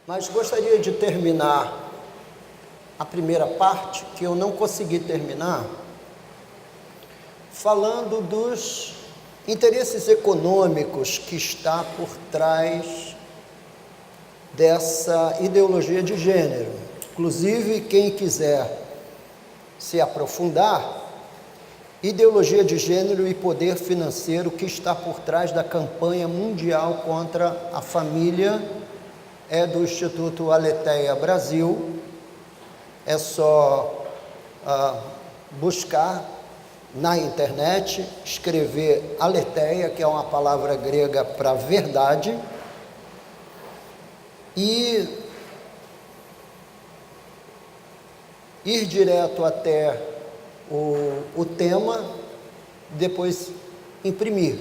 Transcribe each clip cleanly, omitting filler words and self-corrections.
mas gostaria de terminar a primeira parte, que eu não consegui terminar, falando dos interesses econômicos que está por trás dessa ideologia de gênero. Inclusive, quem quiser se aprofundar, ideologia de gênero e poder financeiro que está por trás da campanha mundial contra a família é do Instituto Aletheia Brasil. É só buscar na internet, escrever aletheia, que é uma palavra grega para verdade, e ir direto até o tema, depois imprimir.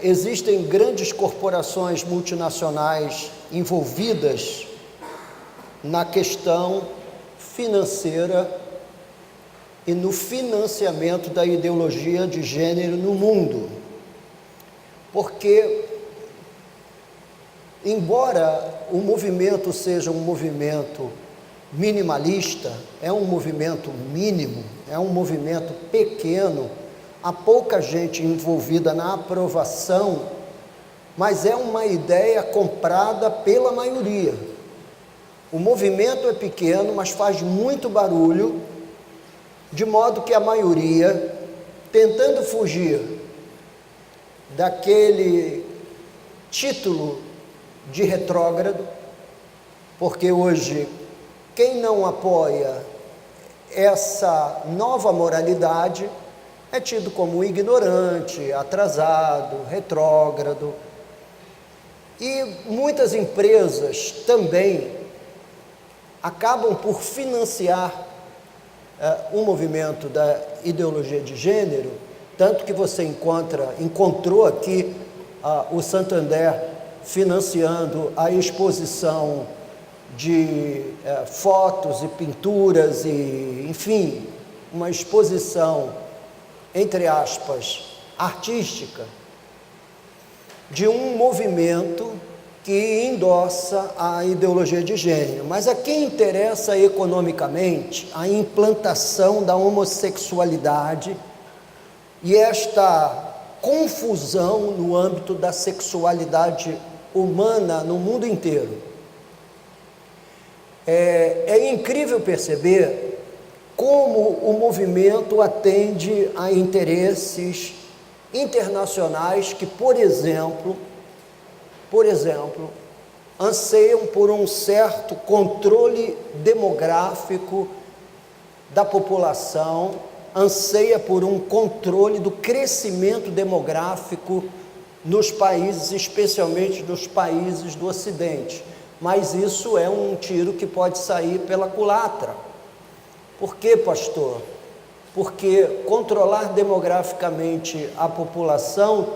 Existem grandes corporações multinacionais envolvidas na questão financeira e no financiamento da ideologia de gênero no mundo. Porque, embora o movimento seja um movimento minimalista, é um movimento mínimo, é um movimento pequeno, há pouca gente envolvida na aprovação, mas é uma ideia comprada pela maioria. O movimento é pequeno, mas faz muito barulho, de modo que a maioria, tentando fugir daquele título de retrógrado, porque hoje quem não apoia essa nova moralidade é tido como ignorante, atrasado, retrógrado. E muitas empresas também acabam por financiar o movimento da ideologia de gênero, tanto que você encontrou aqui o Santander financiando a exposição de fotos e pinturas e, enfim, uma exposição, entre aspas, artística, de um movimento que endossa a ideologia de gênero. Mas a quem interessa economicamente a implantação da homossexualidade e esta confusão no âmbito da sexualidade humana no mundo inteiro. É incrível perceber como o movimento atende a interesses internacionais que, por exemplo, anseiam por um certo controle demográfico da população, anseia por um controle do crescimento demográfico nos países, especialmente nos países do Ocidente. Mas isso é um tiro que pode sair pela culatra. Por quê, pastor? Porque controlar demograficamente a população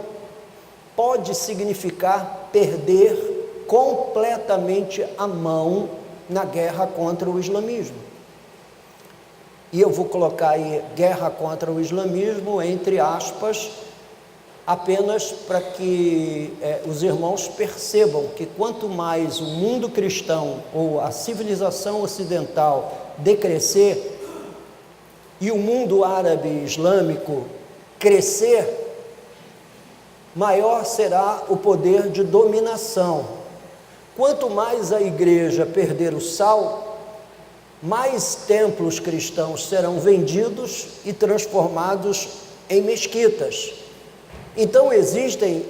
pode significar perder completamente a mão na guerra contra o islamismo. E eu vou colocar aí guerra contra o islamismo, entre aspas, apenas para que os irmãos percebam que quanto mais o mundo cristão ou a civilização ocidental decrescer e o mundo árabe e islâmico crescer, maior será o poder de dominação. Quanto mais a igreja perder o sal, mais templos cristãos serão vendidos e transformados em mesquitas. Então existem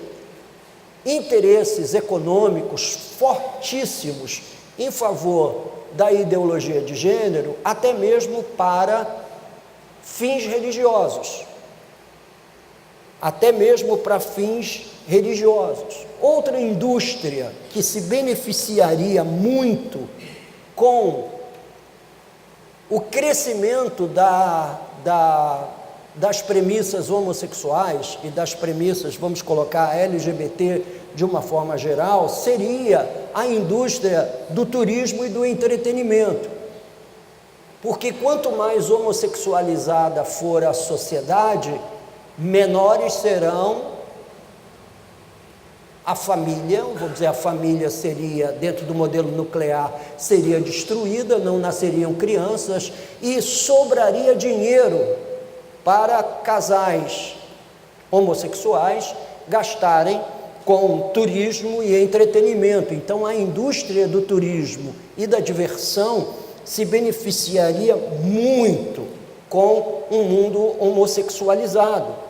interesses econômicos fortíssimos em favor da ideologia de gênero, até mesmo para fins religiosos. Até mesmo para fins religiosos. Outra indústria que se beneficiaria muito com o crescimento das premissas homossexuais e das premissas, vamos colocar, LGBT de uma forma geral, seria a indústria do turismo e do entretenimento. Porque quanto mais homossexualizada for a sociedade, menores serão A família, vou dizer, a família seria, dentro do modelo nuclear, seria destruída, não nasceriam crianças e sobraria dinheiro para casais homossexuais gastarem com turismo e entretenimento. Então, a indústria do turismo e da diversão se beneficiaria muito com um mundo homossexualizado.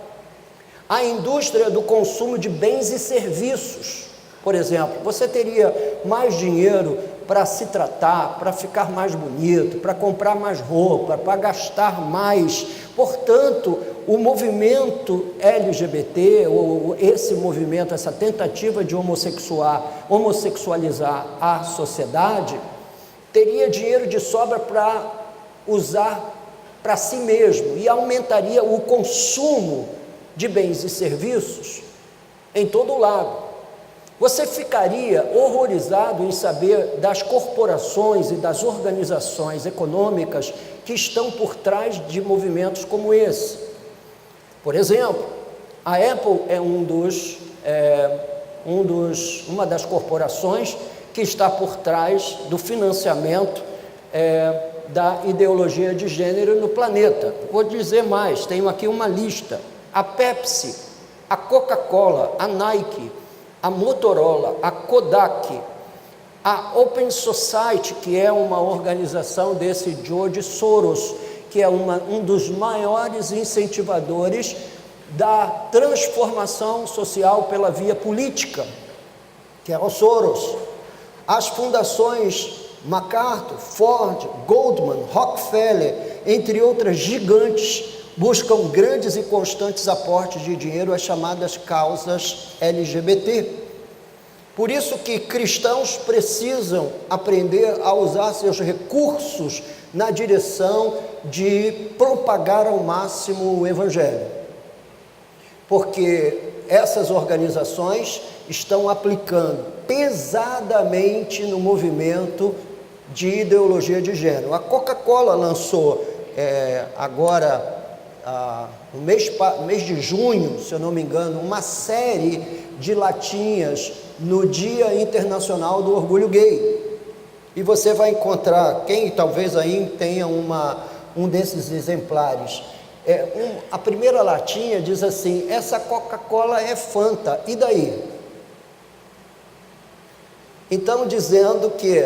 A indústria do consumo de bens e serviços, por exemplo, você teria mais dinheiro para se tratar, para ficar mais bonito, para comprar mais roupa, para gastar mais. Portanto, o movimento LGBT, ou esse movimento, essa tentativa de homossexualizar a sociedade, teria dinheiro de sobra para usar para si mesmo e aumentaria o consumo de bens e serviços em todo o lado. Você ficaria horrorizado em saber das corporações e das organizações econômicas que estão por trás de movimentos como esse. Por exemplo, a Apple é uma das corporações que está por trás do financiamento da ideologia de gênero no planeta. Vou dizer mais, tenho aqui uma lista. A Pepsi, a Coca-Cola, a Nike, a Motorola, a Kodak, a Open Society, que é uma organização desse George Soros, que é um dos maiores incentivadores da transformação social pela via política, que é o Soros. As fundações MacArthur, Ford, Goldman, Rockefeller, entre outras gigantes, buscam grandes e constantes aportes de dinheiro às chamadas causas LGBT. Por isso que cristãos precisam aprender a usar seus recursos na direção de propagar ao máximo o Evangelho. Porque essas organizações estão aplicando pesadamente no movimento de ideologia de gênero. A Coca-Cola lançou agora, no mês de junho, se eu não me engano, uma série de latinhas no Dia Internacional do Orgulho Gay. E você vai encontrar, quem talvez aí tenha um desses exemplares, a primeira latinha diz assim: essa Coca-Cola é Fanta, e daí? Então, dizendo que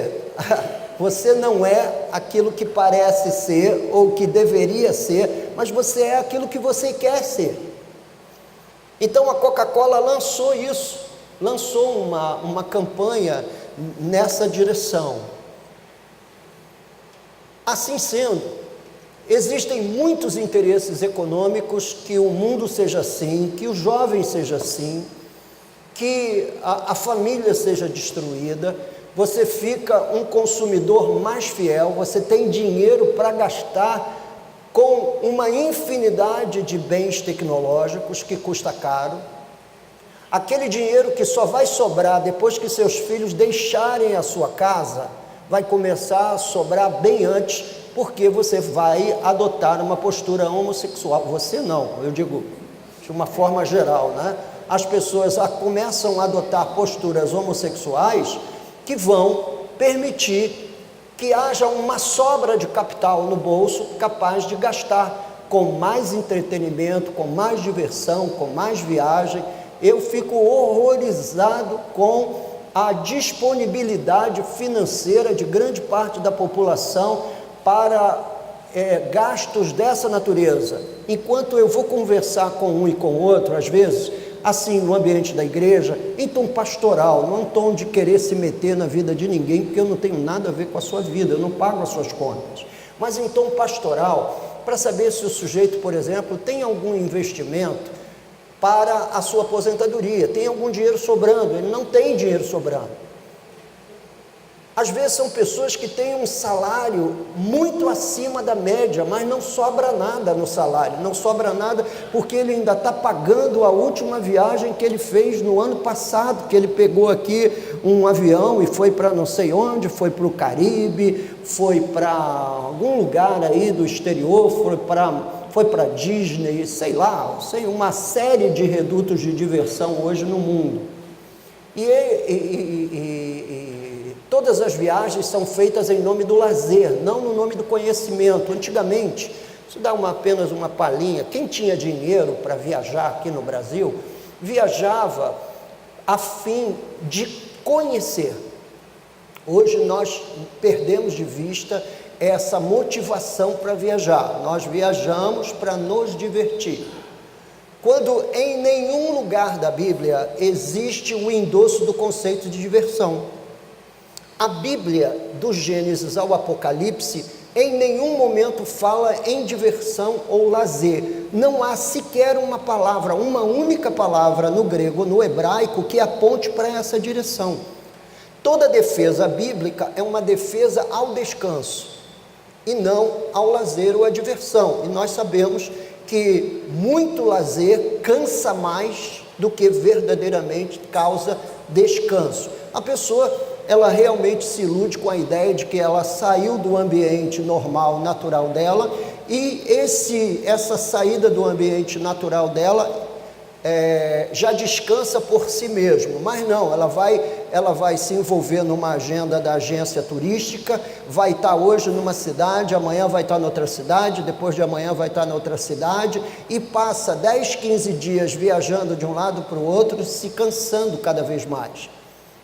você não é aquilo que parece ser ou que deveria ser, mas você é aquilo que você quer ser. Então a Coca-Cola lançou isso, lançou uma campanha nessa direção. Assim sendo, existem muitos interesses econômicos que o mundo seja assim, que o jovem seja assim, que a família seja destruída. Você fica um consumidor mais fiel, você tem dinheiro para gastar com uma infinidade de bens tecnológicos que custa caro. Aquele dinheiro que só vai sobrar depois que seus filhos deixarem a sua casa, vai começar a sobrar bem antes, porque você vai adotar uma postura homossexual. Você não, eu digo de uma forma geral, né? As pessoas começam a adotar posturas homossexuais que vão permitir que haja uma sobra de capital no bolso capaz de gastar com mais entretenimento, com mais diversão, com mais viagem. Eu fico horrorizado com a disponibilidade financeira de grande parte da população para gastos dessa natureza. Enquanto eu vou conversar com um e com o outro, às vezes, assim, no ambiente da igreja, em tom pastoral, não em tom de querer se meter na vida de ninguém, porque eu não tenho nada a ver com a sua vida, eu não pago as suas contas, mas em tom pastoral, para saber se o sujeito, por exemplo, tem algum investimento para a sua aposentadoria, tem algum dinheiro sobrando. Ele não tem dinheiro sobrando. Às vezes são pessoas que têm um salário muito acima da média, mas não sobra nada no salário, não sobra nada porque ele ainda está pagando a última viagem que ele fez no ano passado, que ele pegou aqui um avião e foi para não sei onde, foi para o Caribe, foi para algum lugar aí do exterior, foi para Disney, sei lá, uma série de redutos de diversão hoje no mundo. E todas as viagens são feitas em nome do lazer, não no nome do conhecimento. Antigamente, isso dá apenas uma palhinha, quem tinha dinheiro para viajar aqui no Brasil, viajava a fim de conhecer. Hoje nós perdemos de vista essa motivação para viajar, nós viajamos para nos divertir. Quando em nenhum lugar da Bíblia existe o endosso do conceito de diversão. A Bíblia, do Gênesis ao Apocalipse, em nenhum momento fala em diversão ou lazer. Não há sequer uma palavra, uma única palavra no grego, no hebraico, que aponte para essa direção. Toda defesa bíblica é uma defesa ao descanso e não ao lazer ou à diversão. E nós sabemos que muito lazer cansa mais do que verdadeiramente causa descanso. A pessoa, ela realmente se ilude com a ideia de que ela saiu do ambiente normal, natural dela, e essa saída do ambiente natural dela já descansa por si mesmo, mas não, ela vai se envolver numa agenda da agência turística, vai estar hoje numa cidade, amanhã vai estar noutra cidade, depois de amanhã vai estar noutra cidade, e passa 10, 15 dias viajando de um lado para o outro, se cansando cada vez mais.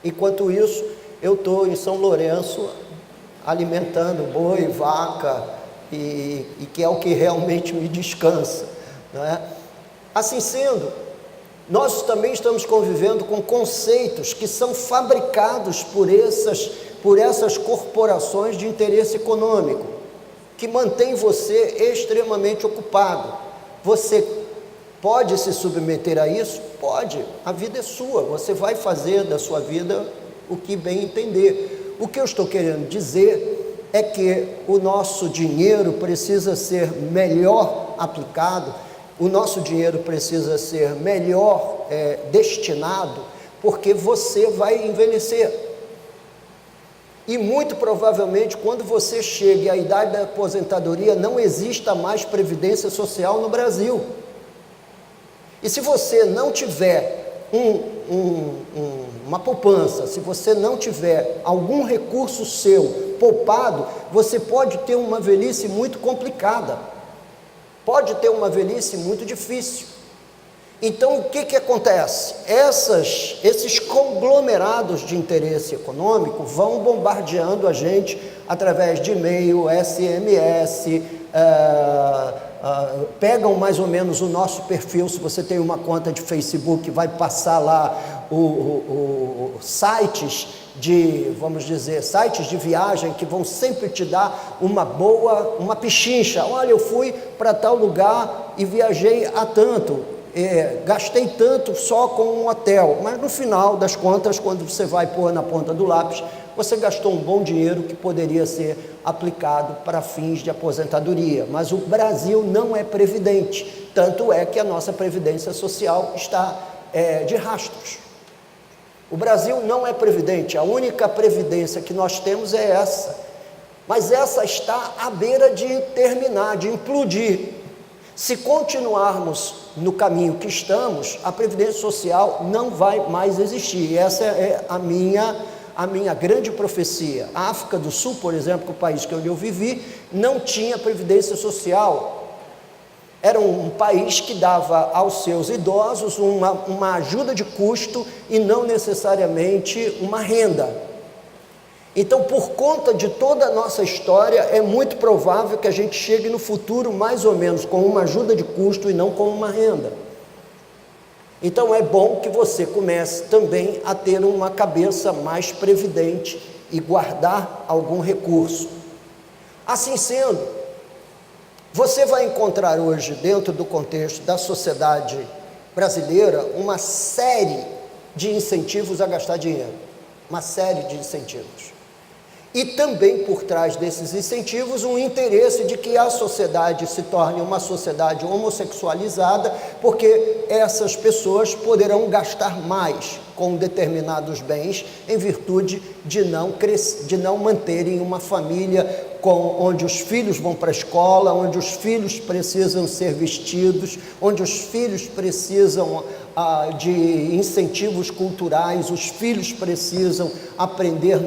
Enquanto isso, eu estou em São Lourenço, alimentando boi, vaca, e que é o que realmente me descansa, não é? Assim sendo, nós também estamos convivendo com conceitos que são fabricados por essas corporações de interesse econômico, que mantém você extremamente ocupado. Você pode se submeter a isso? Pode, a vida é sua, você vai fazer da sua vida o que bem entender. O que eu estou querendo dizer é que o nosso dinheiro precisa ser melhor aplicado, o nosso dinheiro precisa ser melhor destinado, porque você vai envelhecer. E muito provavelmente, quando você chegue à idade da aposentadoria, não exista mais previdência social no Brasil. E se você não tiver uma poupança, se você não tiver algum recurso seu poupado, você pode ter uma velhice muito complicada. Pode ter uma velhice muito difícil. Então, o que acontece? Esses conglomerados de interesse econômico vão bombardeando a gente através de e-mail, SMS, pegam mais ou menos o nosso perfil. Se você tem uma conta de Facebook, vai passar lá sites sites de viagem que vão sempre te dar uma pichincha. Olha, eu fui para tal lugar e viajei a tanto, gastei tanto só com um hotel, mas no final das contas, quando você vai pôr na ponta do lápis, você gastou um bom dinheiro que poderia ser aplicado para fins de aposentadoria. Mas o Brasil não é previdente, tanto é que a nossa previdência social está de rastros. O Brasil não é previdente, a única previdência que nós temos é essa, mas essa está à beira de terminar, de implodir. Se continuarmos no caminho que estamos, a previdência social não vai mais existir. Essa é a minha grande profecia. A África do Sul, por exemplo, que é o país que eu vivi, não tinha previdência social. Era um país que dava aos seus idosos uma ajuda de custo e não necessariamente uma renda. Então, por conta de toda a nossa história, é muito provável que a gente chegue no futuro mais ou menos com uma ajuda de custo e não com uma renda. Então, é bom que você comece também a ter uma cabeça mais previdente e guardar algum recurso. Assim sendo, você vai encontrar hoje, dentro do contexto da sociedade brasileira, uma série de incentivos a gastar dinheiro. Uma série de incentivos. E também por trás desses incentivos um interesse de que a sociedade se torne uma sociedade homossexualizada, porque essas pessoas poderão gastar mais com determinados bens em virtude de não manterem uma família onde os filhos vão para a escola, onde os filhos precisam ser vestidos, onde os filhos precisam de incentivos culturais, os filhos precisam aprender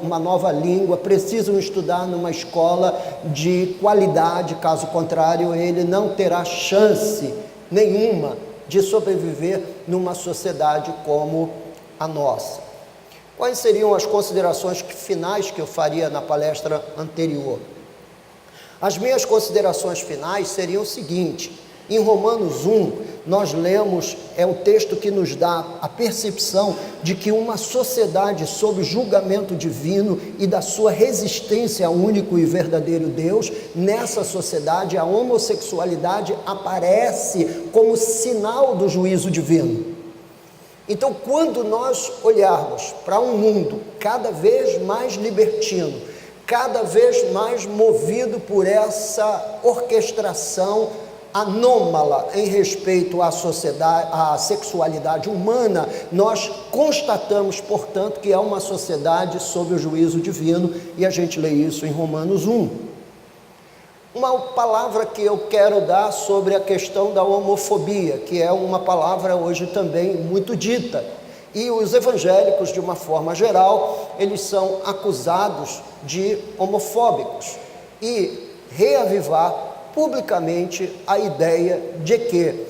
uma nova língua, precisam estudar numa escola de qualidade, caso contrário, ele não terá chance nenhuma de sobreviver numa sociedade como a nossa. Quais seriam as considerações finais que eu faria na palestra anterior? As minhas considerações finais seriam o seguinte: em Romanos 1, nós lemos, é o texto que nos dá a percepção de que uma sociedade sob julgamento divino e da sua resistência ao único e verdadeiro Deus, nessa sociedade a homossexualidade aparece como sinal do juízo divino. Então, quando nós olharmos para um mundo cada vez mais libertino, cada vez mais movido por essa orquestração anômala em respeito à sociedade, à sexualidade humana, nós constatamos, portanto, que é uma sociedade sob o juízo divino, e a gente lê isso em Romanos 1. Uma palavra que eu quero dar sobre a questão da homofobia, que é uma palavra hoje também muito dita, e os evangélicos, de uma forma geral, eles são acusados de homofóbicos, e reavivar publicamente a ideia de que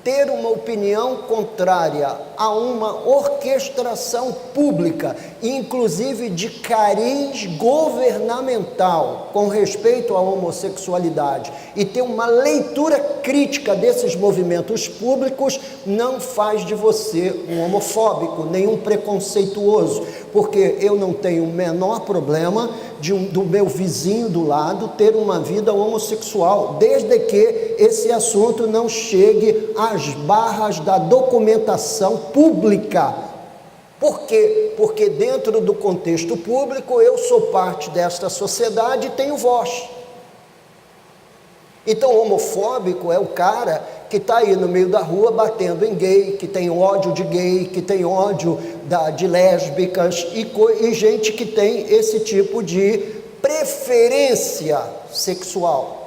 ter uma opinião contrária a uma orquestração pública, inclusive de cariz governamental com respeito à homossexualidade, e ter uma leitura crítica desses movimentos públicos, não faz de você um homofóbico, nenhum preconceituoso, porque eu não tenho o menor problema do meu vizinho do lado ter uma vida homossexual, desde que esse assunto não chegue às barras da documentação pública. Por quê? Porque dentro do contexto público eu sou parte desta sociedade e tenho voz. Então, homofóbico é o cara que está aí no meio da rua batendo em gay, que tem ódio de gay, que tem ódio de lésbicas e gente que tem esse tipo de preferência sexual.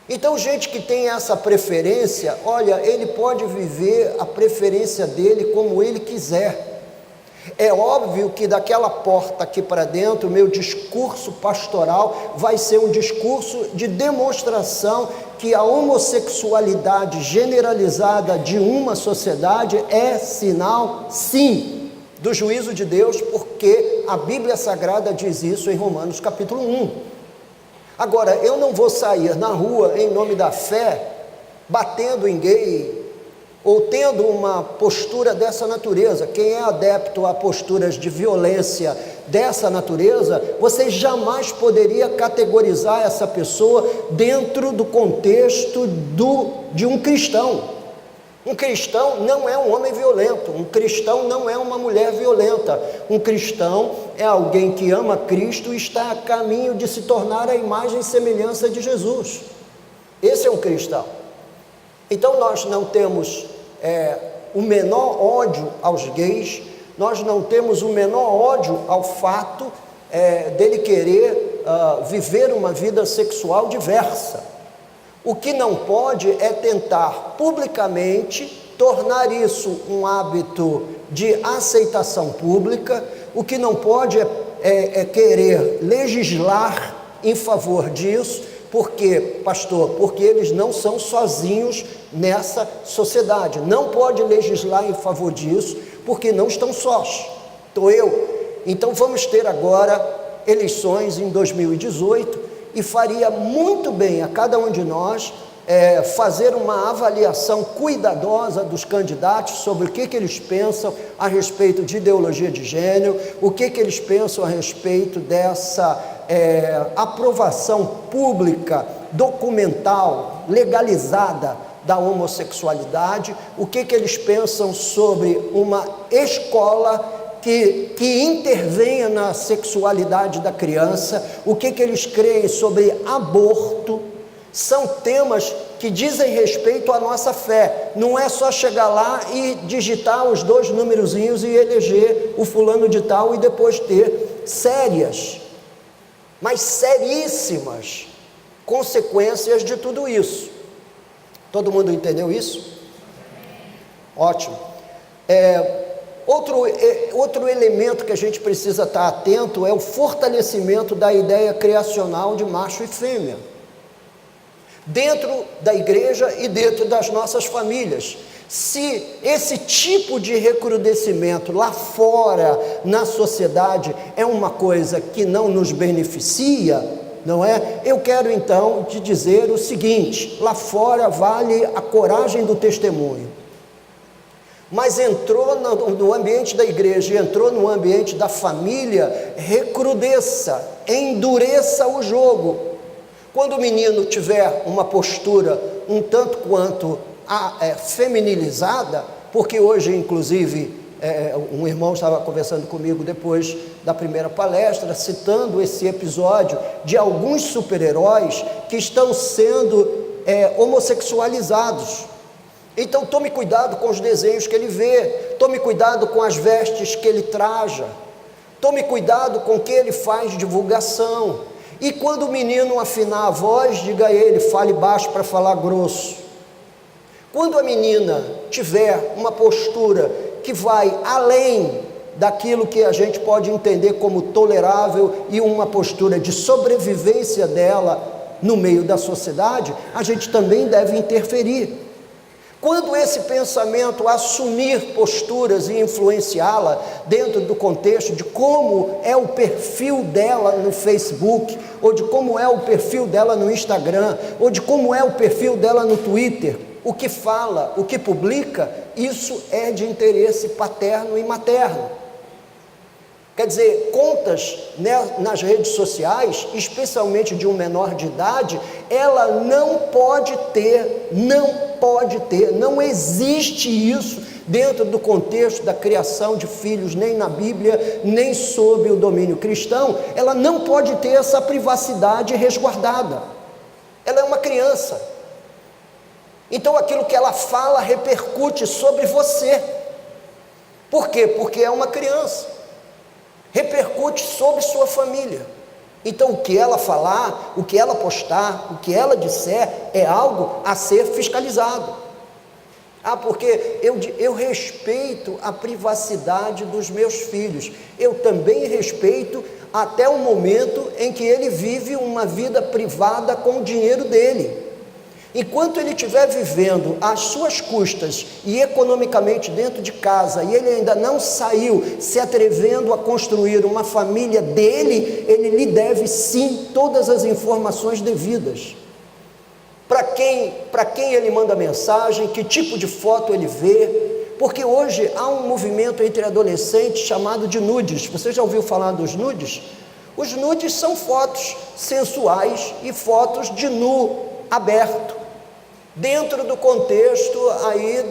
Então, gente que tem essa preferência, olha, ele pode viver a preferência dele como ele quiser. É óbvio que daquela porta aqui para dentro, meu discurso pastoral vai ser um discurso de demonstração que a homossexualidade generalizada de uma sociedade é sinal, sim, do juízo de Deus, porque a Bíblia Sagrada diz isso em Romanos capítulo 1. Agora, eu não vou sair na rua em nome da fé, batendo em gay, ou tendo uma postura dessa natureza. Quem é adepto a posturas de violência dessa natureza, você jamais poderia categorizar essa pessoa dentro do contexto de um cristão. Um cristão não é um homem violento, um cristão não é uma mulher violenta, um cristão é alguém que ama Cristo e está a caminho de se tornar a imagem e semelhança de Jesus. Esse é um cristão. Então nós não temos o menor ódio aos gays, nós não temos o menor ódio ao fato dele querer viver uma vida sexual diversa. O que não pode é tentar publicamente tornar isso um hábito de aceitação pública. O que não pode é querer legislar em favor disso. Por quê, pastor? Porque eles não são sozinhos nessa sociedade. Não pode legislar em favor disso, porque não estão sós. Estou eu. Então vamos ter agora eleições em 2018 e faria muito bem a cada um de nós fazer uma avaliação cuidadosa dos candidatos sobre o que eles pensam a respeito de ideologia de gênero, o que eles pensam a respeito dessa aprovação pública, documental, legalizada da homossexualidade, o que eles pensam sobre uma escola que intervenha na sexualidade da criança, o que eles creem sobre aborto. São temas que dizem respeito à nossa fé. Não é só chegar lá e digitar os 2 numerozinhos e eleger o fulano de tal e depois ter sérias mas seríssimas consequências de tudo isso. Todo mundo entendeu isso? Ótimo. Outro elemento que a gente precisa estar atento é o fortalecimento da ideia criacional de macho e fêmea, dentro da igreja e dentro das nossas famílias. Se esse tipo de recrudescimento lá fora na sociedade é uma coisa que não nos beneficia, não é? Eu quero então te dizer o seguinte: lá fora vale a coragem do testemunho, mas entrou no ambiente da igreja, entrou no ambiente da família, recrudesça, endureça o jogo. Quando o menino tiver uma postura um tanto quanto feminilizada, porque hoje, inclusive, um irmão estava conversando comigo depois da primeira palestra, citando esse episódio de alguns super-heróis que estão sendo homossexualizados. Então tome cuidado com os desenhos que ele vê, tome cuidado com as vestes que ele traja, tome cuidado com o que ele faz divulgação. E quando o menino afinar a voz, diga a ele: fale baixo para falar grosso. Quando a menina tiver uma postura que vai além daquilo que a gente pode entender como tolerável e uma postura de sobrevivência dela no meio da sociedade, a gente também deve interferir. Quando esse pensamento assumir posturas e influenciá-la dentro do contexto de como é o perfil dela no Facebook, ou de como é o perfil dela no Instagram, ou de como é o perfil dela no Twitter, o que fala, o que publica, isso é de interesse paterno e materno. Quer dizer, contas nas redes sociais, especialmente de um menor de idade, ela não pode ter, não existe isso dentro do contexto da criação de filhos, nem na Bíblia, nem sob o domínio cristão. Ela não pode ter essa privacidade resguardada. Ela é uma criança. Então aquilo que ela fala repercute sobre você. Por quê? Porque é uma criança. Repercute sobre sua família. Então o que ela falar, o que ela postar, o que ela disser é algo a ser fiscalizado. Porque eu respeito a privacidade dos meus filhos, eu também respeito até o momento em que ele vive uma vida privada com o dinheiro dele. Enquanto ele estiver vivendo às suas custas e economicamente dentro de casa, e ele ainda não saiu se atrevendo a construir uma família dele, ele lhe deve sim todas as informações devidas. Para quem ele manda mensagem, que tipo de foto ele vê, porque hoje há um movimento entre adolescentes chamado de nudes. Você já ouviu falar dos nudes? Os nudes são fotos sensuais e fotos de nu aberto, dentro do contexto aí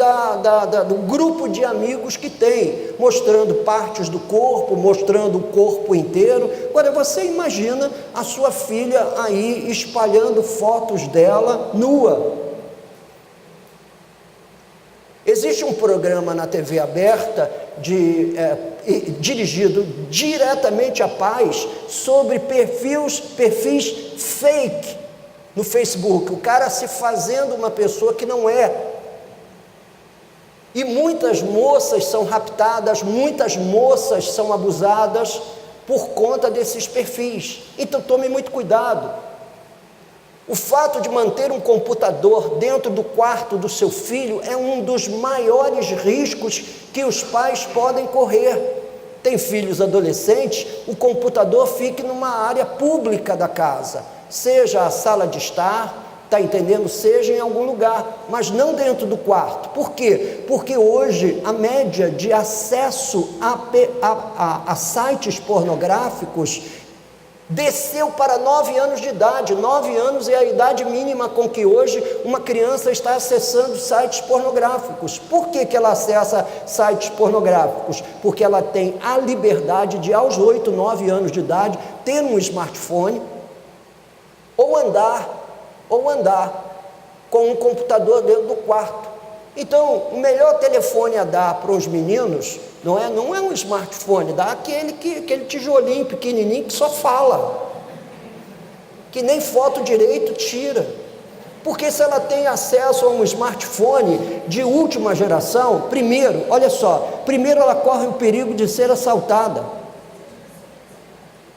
do grupo de amigos que tem, mostrando partes do corpo, mostrando o corpo inteiro. Agora você imagina a sua filha aí espalhando fotos dela nua. Existe um programa na TV aberta dirigido diretamente a pais sobre perfis fake no Facebook, o cara se fazendo uma pessoa que não é. E muitas moças são raptadas, muitas moças são abusadas por conta desses perfis. Então tome muito cuidado. O fato de manter um computador dentro do quarto do seu filho é um dos maiores riscos que os pais podem correr. Tem filhos adolescentes, o computador fique numa área pública da casa, seja a sala de estar, está entendendo? Seja em algum lugar, mas não dentro do quarto. Por quê? Porque hoje a média de acesso a sites pornográficos desceu para 9 anos de idade. 9 anos é a idade mínima com que hoje uma criança está acessando sites pornográficos. Por que ela acessa sites pornográficos? Porque ela tem a liberdade de, aos 8, 9 anos de idade, ter um smartphone, ou andar com um computador dentro do quarto. Então, o melhor telefone a dar para os meninos não é um smartphone, dá aquele tijolinho pequenininho que só fala. que nem foto direito tira. Porque se ela tem acesso a um smartphone de última geração, primeiro, olha só, primeiro ela corre o perigo de ser assaltada.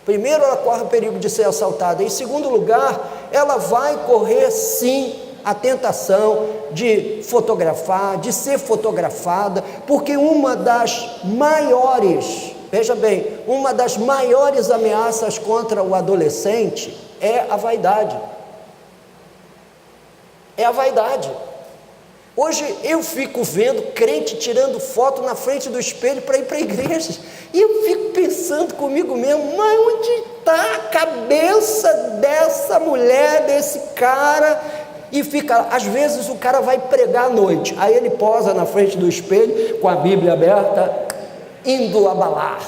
Primeiro ela corre o perigo de ser assaltada. Em segundo lugar, ela vai correr sim a tentação de fotografar, de ser fotografada, porque uma das maiores, veja bem, uma das maiores ameaças contra o adolescente é a vaidade. É a vaidade. Hoje eu fico vendo crente tirando foto na frente do espelho para ir para a igreja, e eu fico pensando comigo mesmo, mas onde está a cabeça dessa mulher, desse cara? E fica, às vezes o cara vai pregar à noite, aí ele posa na frente do espelho com a Bíblia aberta, indo abalar,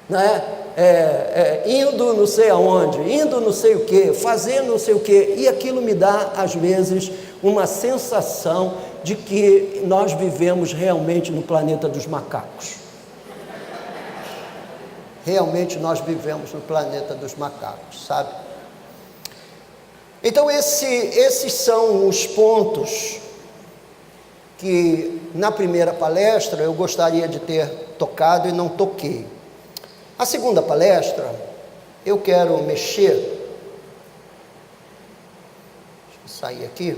né? Indo não sei aonde, indo não sei o que, fazendo não sei o que, e aquilo me dá às vezes uma sensação de que nós vivemos realmente no planeta dos macacos. Realmente nós vivemos no planeta dos macacos, sabe? Então esses são os pontos que na primeira palestra eu gostaria de ter tocado e não toquei. A segunda palestra, eu quero mexer, deixa eu sair aqui,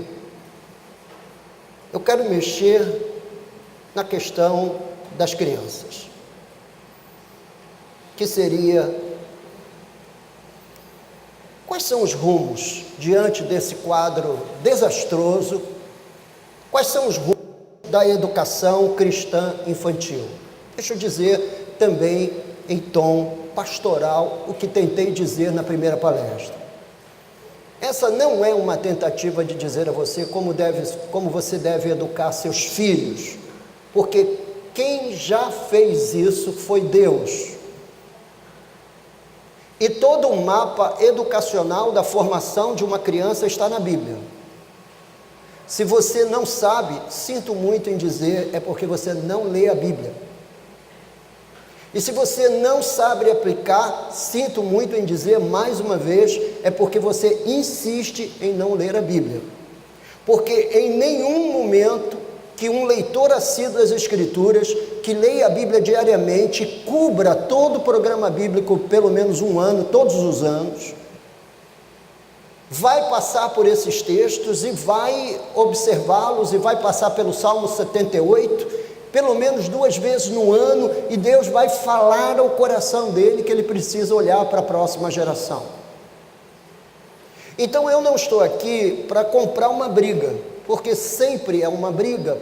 eu quero mexer na questão das crianças, que seria, quais são os rumos diante desse quadro desastroso, quais são os rumos da educação cristã infantil? Deixa eu dizer também em tom pastoral o que tentei dizer na primeira palestra. Essa não é uma tentativa de dizer a você como você deve educar seus filhos, porque quem já fez isso foi Deus. E todo o mapa educacional da formação de uma criança está na Bíblia. Se você não sabe, sinto muito em dizer, é porque você não lê a Bíblia. E se você não sabe aplicar, sinto muito em dizer mais uma vez, é porque você insiste em não ler a Bíblia. Porque em nenhum momento que um leitor assíduo das Escrituras, que leia a Bíblia diariamente, cubra todo o programa bíblico pelo menos um ano, todos os anos, vai passar por esses textos e vai observá-los e vai passar pelo Salmo 78, pelo menos 2 vezes no ano, e Deus vai falar ao coração dele que ele precisa olhar para a próxima geração. Então eu não estou aqui para comprar uma briga, porque sempre é uma briga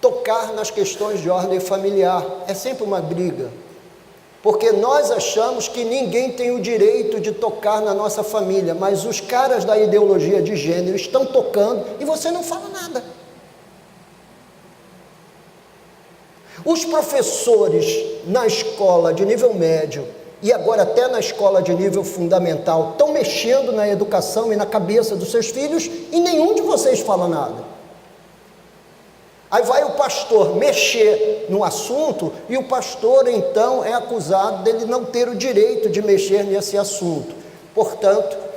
tocar nas questões de ordem familiar, é sempre uma briga, porque nós achamos que ninguém tem o direito de tocar na nossa família, mas os caras da ideologia de gênero estão tocando e você não fala nada. Os professores na escola de nível médio e agora até na escola de nível fundamental estão mexendo na educação e na cabeça dos seus filhos e nenhum de vocês fala nada. Aí vai o pastor mexer no assunto e o pastor então é acusado dele não ter o direito de mexer nesse assunto. Portanto,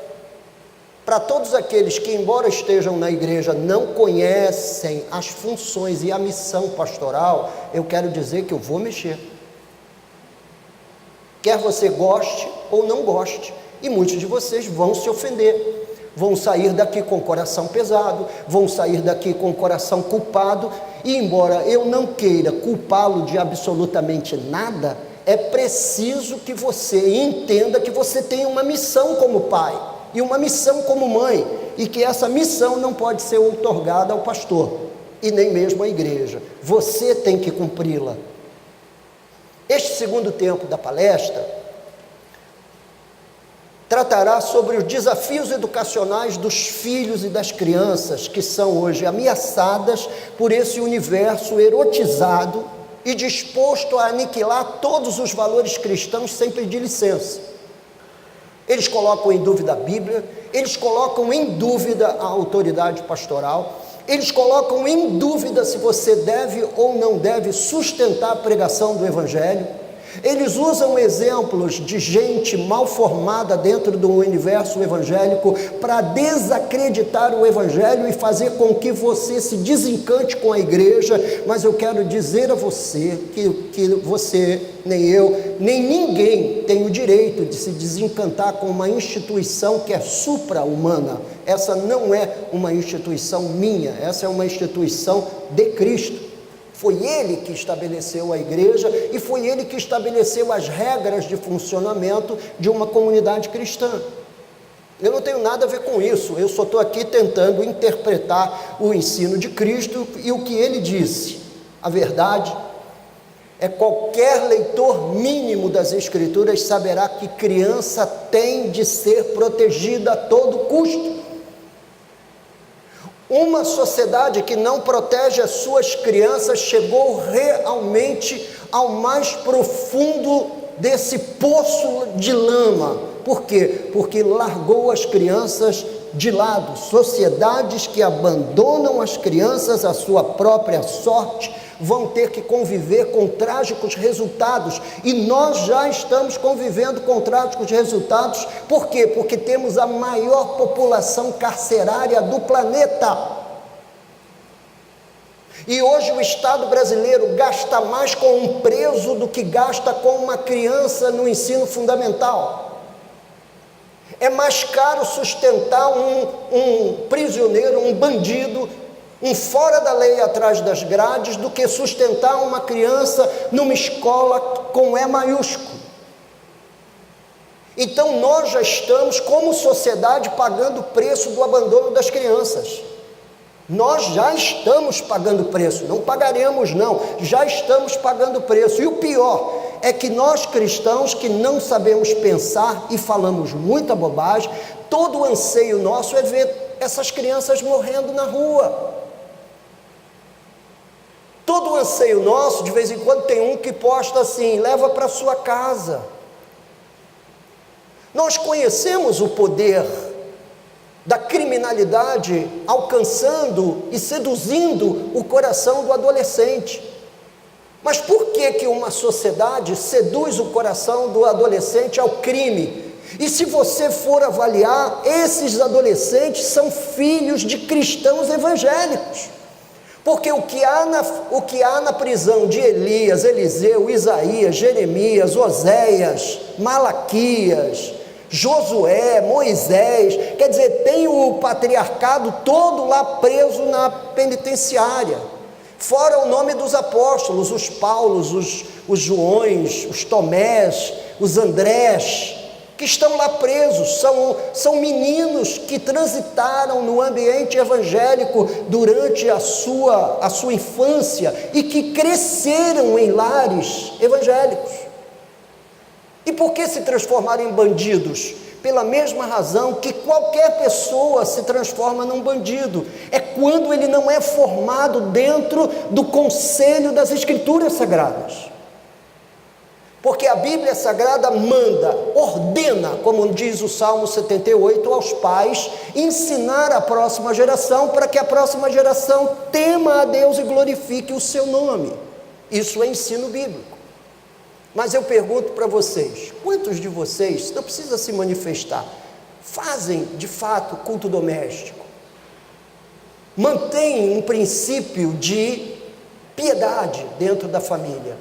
para todos aqueles que, embora estejam na igreja, não conhecem as funções e a missão pastoral, eu quero dizer que eu vou mexer. Quer você goste ou não goste, e muitos de vocês vão se ofender, vão sair daqui com o coração pesado, vão sair daqui com o coração culpado, e embora eu não queira culpá-lo de absolutamente nada, é preciso que você entenda que você tem uma missão como pai, e uma missão como mãe, e que essa missão não pode ser outorgada ao pastor, e nem mesmo à igreja, você tem que cumpri-la. Este segundo tempo da palestra tratará sobre os desafios educacionais dos filhos e das crianças que são hoje ameaçadas por esse universo erotizado e disposto a aniquilar todos os valores cristãos sem pedir licença. Eles colocam em dúvida a Bíblia, eles colocam em dúvida a autoridade pastoral, eles colocam em dúvida se você deve ou não deve sustentar a pregação do Evangelho, Eles usam exemplos de gente mal formada dentro do universo evangélico para desacreditar o evangelho e fazer com que você se desencante com a igreja. Mas eu quero dizer a você que você, nem eu, nem ninguém tem o direito de se desencantar com uma instituição que é supra-humana. Essa não é uma instituição minha, essa é uma instituição de Cristo. Foi Ele que estabeleceu a igreja e foi Ele que estabeleceu as regras de funcionamento de uma comunidade cristã. Eu não tenho nada a ver com isso, eu só estou aqui tentando interpretar o ensino de Cristo e o que Ele disse. A verdade é que qualquer leitor mínimo das Escrituras saberá que criança tem de ser protegida a todo custo. Uma sociedade que não protege as suas crianças chegou realmente ao mais profundo desse poço de lama. Por quê? Porque largou as crianças de lado. Sociedades que abandonam as crianças à sua própria sorte vão ter que conviver com trágicos resultados, e nós já estamos convivendo com trágicos resultados. Por quê? Porque temos a maior população carcerária do planeta, e hoje o Estado brasileiro gasta mais com um preso do que gasta com uma criança no ensino fundamental. É mais caro sustentar um prisioneiro, um bandido, um fora da lei atrás das grades, do que sustentar uma criança numa escola com E maiúsculo. Então nós já estamos, como sociedade, pagando o preço do abandono das crianças. Nós já estamos pagando preço, não pagaremos não, já estamos pagando preço. E o pior é que nós cristãos que não sabemos pensar e falamos muita bobagem, todo o anseio nosso é ver essas crianças morrendo na rua. Todo o anseio nosso, de vez em quando tem um que posta assim: leva para sua casa. Nós conhecemos o poder da criminalidade alcançando e seduzindo o coração do adolescente. Mas por que uma sociedade seduz o coração do adolescente ao crime? E se você for avaliar, esses adolescentes são filhos de cristãos evangélicos. Porque o que há na prisão de Elias, Eliseu, Isaías, Jeremias, Oséias, Malaquias, Josué, Moisés, quer dizer, tem o patriarcado todo lá preso na penitenciária, fora o nome dos apóstolos, os Paulos, os Joões, os Tomés, os Andrés, que estão lá presos. São meninos que transitaram no ambiente evangélico durante a sua infância e que cresceram em lares evangélicos. E por que se transformaram em bandidos? Pela mesma razão que qualquer pessoa se transforma num bandido, é quando ele não é formado dentro do conselho das Escrituras Sagradas. Porque a Bíblia Sagrada manda, ordena, como diz o Salmo 78, aos pais ensinar a próxima geração, para que a próxima geração tema a Deus e glorifique o seu nome. Isso é ensino bíblico. Mas eu pergunto para vocês, quantos de vocês, não precisa se manifestar, fazem de fato culto doméstico? Mantêm um princípio de piedade dentro da família?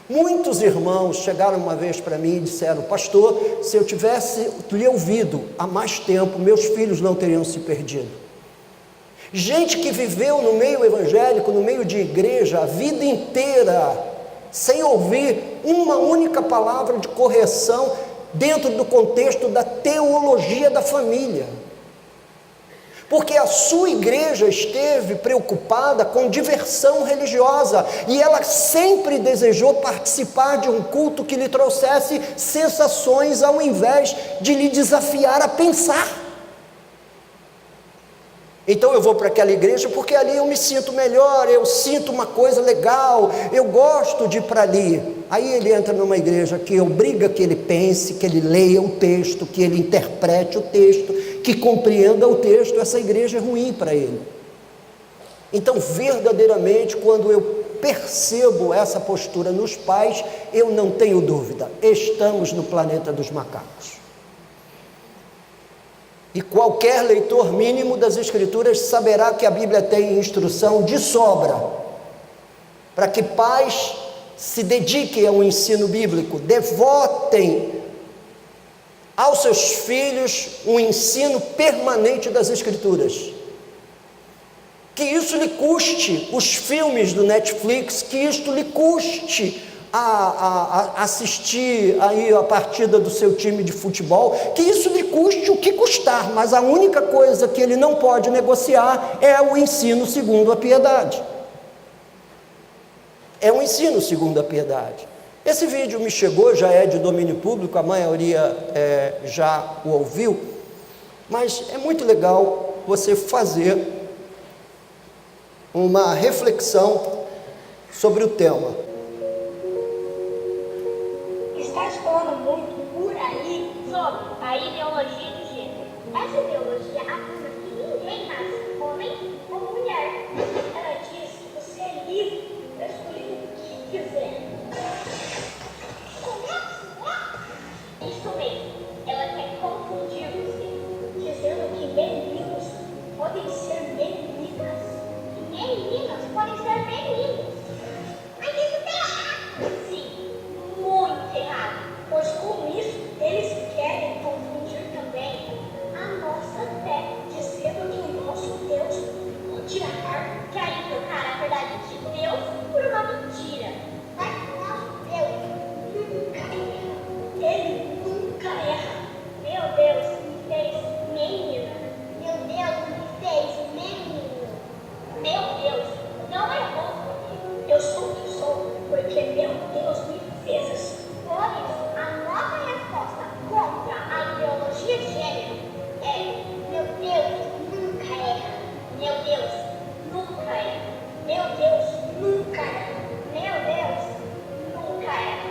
Muitos irmãos chegaram uma vez para mim e disseram: pastor, se eu tivesse lhe ouvido há mais tempo, meus filhos não teriam se perdido. Gente que viveu no meio evangélico, no meio de igreja, a vida inteira, sem ouvir uma única palavra de correção dentro do contexto da teologia da família. Porque a sua igreja esteve preocupada com diversão religiosa, e ela sempre desejou participar de um culto que lhe trouxesse sensações, ao invés de lhe desafiar a pensar. Então eu vou para aquela igreja porque ali eu me sinto melhor, eu sinto uma coisa legal, eu gosto de ir para ali. Aí ele entra numa igreja que obriga que ele pense, que ele leia o texto, que ele interprete o texto, que compreenda o texto. Essa igreja é ruim para ele. Então verdadeiramente, quando eu percebo essa postura nos pais, eu não tenho dúvida, estamos no planeta dos macacos. E qualquer leitor mínimo das Escrituras saberá que a Bíblia tem instrução de sobra para que pais se dediquem ao ensino bíblico, devotem aos seus filhos um ensino permanente das Escrituras. Que isso lhe custe os filmes do Netflix, que isso lhe custe a assistir aí a partida do seu time de futebol, que isso lhe custe o que custar, mas a única coisa que ele não pode negociar é o ensino segundo a piedade. É o ensino segundo a piedade. Esse vídeo me chegou, já é de domínio público, a maioria já o ouviu, mas é muito legal você fazer uma reflexão sobre o tema. Está se falando muito por aí sobre a ideologia de gênero. Essa ideologia afirma que ninguém nasce homem ou mulher. Ela diz que você é livre para escolher o que quiser. Isso mesmo, ela quer confundir você, dizendo que meninos podem ser meninas e meninas podem ser meninos. Mas isso está errado. Sim, muito errado, pois com isso eles querem confundir também a nossa fé, dizendo que o nosso Deus pode errar, querem trocar a verdade de Deus por uma mentira. Mas o nosso Deus nunca erra. Ele nunca erra. Meu Deus me fez menina. Meu Deus me fez menino. Meu Deus não errou comigo. Eu sou o que sou porque meu Deus me fez assim. Por isso, a nossa resposta contra a ideologia de gênero é: meu Deus nunca erra. Meu Deus nunca erra. Meu Deus nunca erra. Meu Deus nunca erra.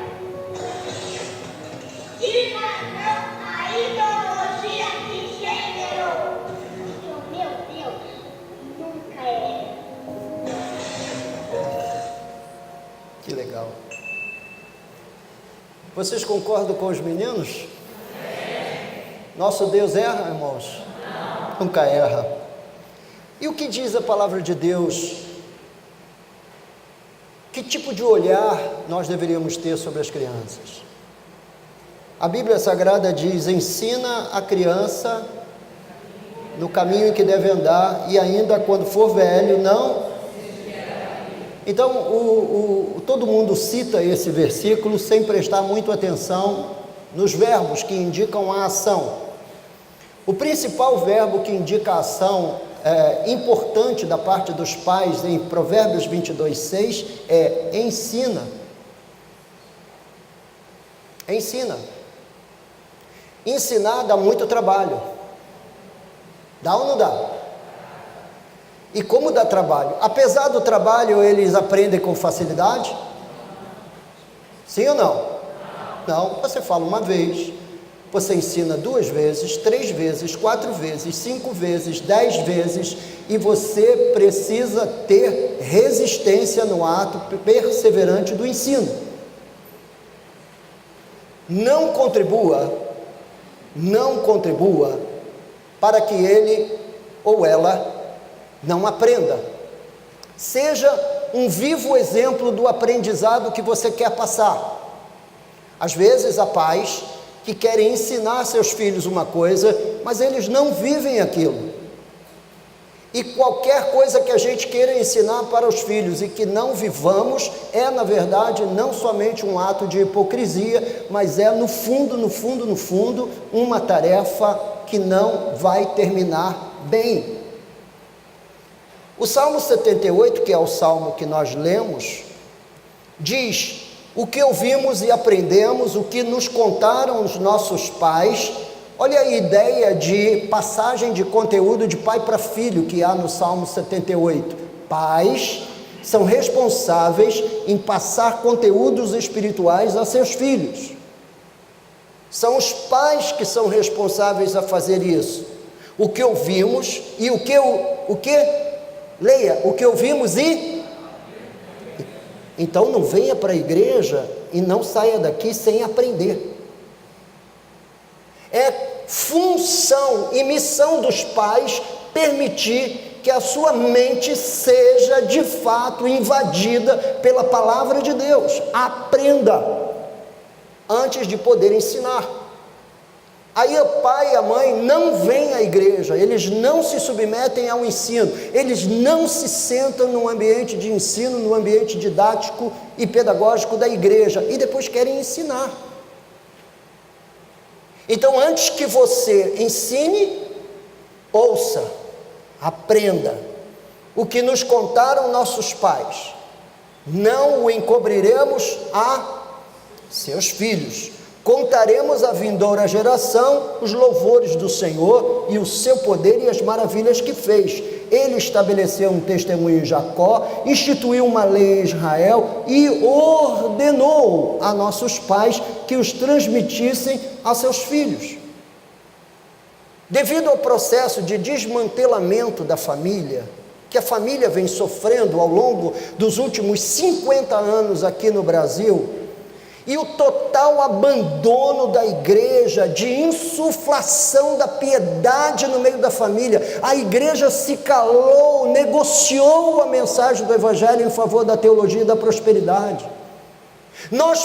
Diga não à ideologia de gênero. Meu Deus nunca erra. Que legal. Vocês concordam com os meninos? Nosso Deus erra, irmãos? Nunca erra. E o que diz a palavra de Deus? Que tipo de olhar nós deveríamos ter sobre as crianças? A Bíblia Sagrada diz: ensina a criança no caminho em que deve andar, e ainda quando for velho, não. Então, todo mundo cita esse versículo sem prestar muito atenção nos verbos que indicam a ação. O principal verbo que indica a ação importante da parte dos pais em Provérbios 22:6 é ensina. Ensina. Ensinar dá muito trabalho. Dá ou não dá? E como dá trabalho? Apesar do trabalho, eles aprendem com facilidade? Sim ou não? Não. Você fala uma vez, você ensina 2 vezes, 3 vezes, 4 vezes, 5 vezes, 10 vezes, e você precisa ter resistência no ato perseverante do ensino. Não contribua para que ele ou ela não aprenda. Seja um vivo exemplo do aprendizado que você quer passar. Às vezes há pais que querem ensinar seus filhos uma coisa, mas eles não vivem aquilo. E qualquer coisa que a gente queira ensinar para os filhos e que não vivamos, é na verdade não somente um ato de hipocrisia, mas é no fundo, uma tarefa que não vai terminar bem. O Salmo 78, que é o salmo que nós lemos, diz: o que ouvimos e aprendemos, o que nos contaram os nossos pais. Olha a ideia de passagem de conteúdo de pai para filho que há no Salmo 78. Pais são responsáveis em passar conteúdos espirituais a seus filhos. São os pais que são responsáveis a fazer isso. O que ouvimos e o que leia, o que ouvimos e Então não venha para a igreja e não saia daqui sem aprender. É função e missão dos pais permitir que a sua mente seja de fato invadida pela palavra de Deus. Aprenda antes de poder ensinar. Aí o pai e a mãe não vêm à igreja, eles não se submetem ao ensino, eles não se sentam no ambiente de ensino, no ambiente didático e pedagógico da igreja, e depois querem ensinar. Então, antes que você ensine, ouça, aprenda. O que nos contaram nossos pais, não o encobriremos a seus filhos. Contaremos à vindoura geração os louvores do Senhor e o seu poder e as maravilhas que fez. Ele estabeleceu um testemunho em Jacó, instituiu uma lei em Israel e ordenou a nossos pais que os transmitissem a seus filhos. Devido ao processo de desmantelamento da família, que a família vem sofrendo ao longo dos últimos 50 anos aqui no Brasil, e o total abandono da igreja, de insuflação da piedade no meio da família, a igreja se calou, negociou a mensagem do evangelho em favor da teologia e da prosperidade. Nós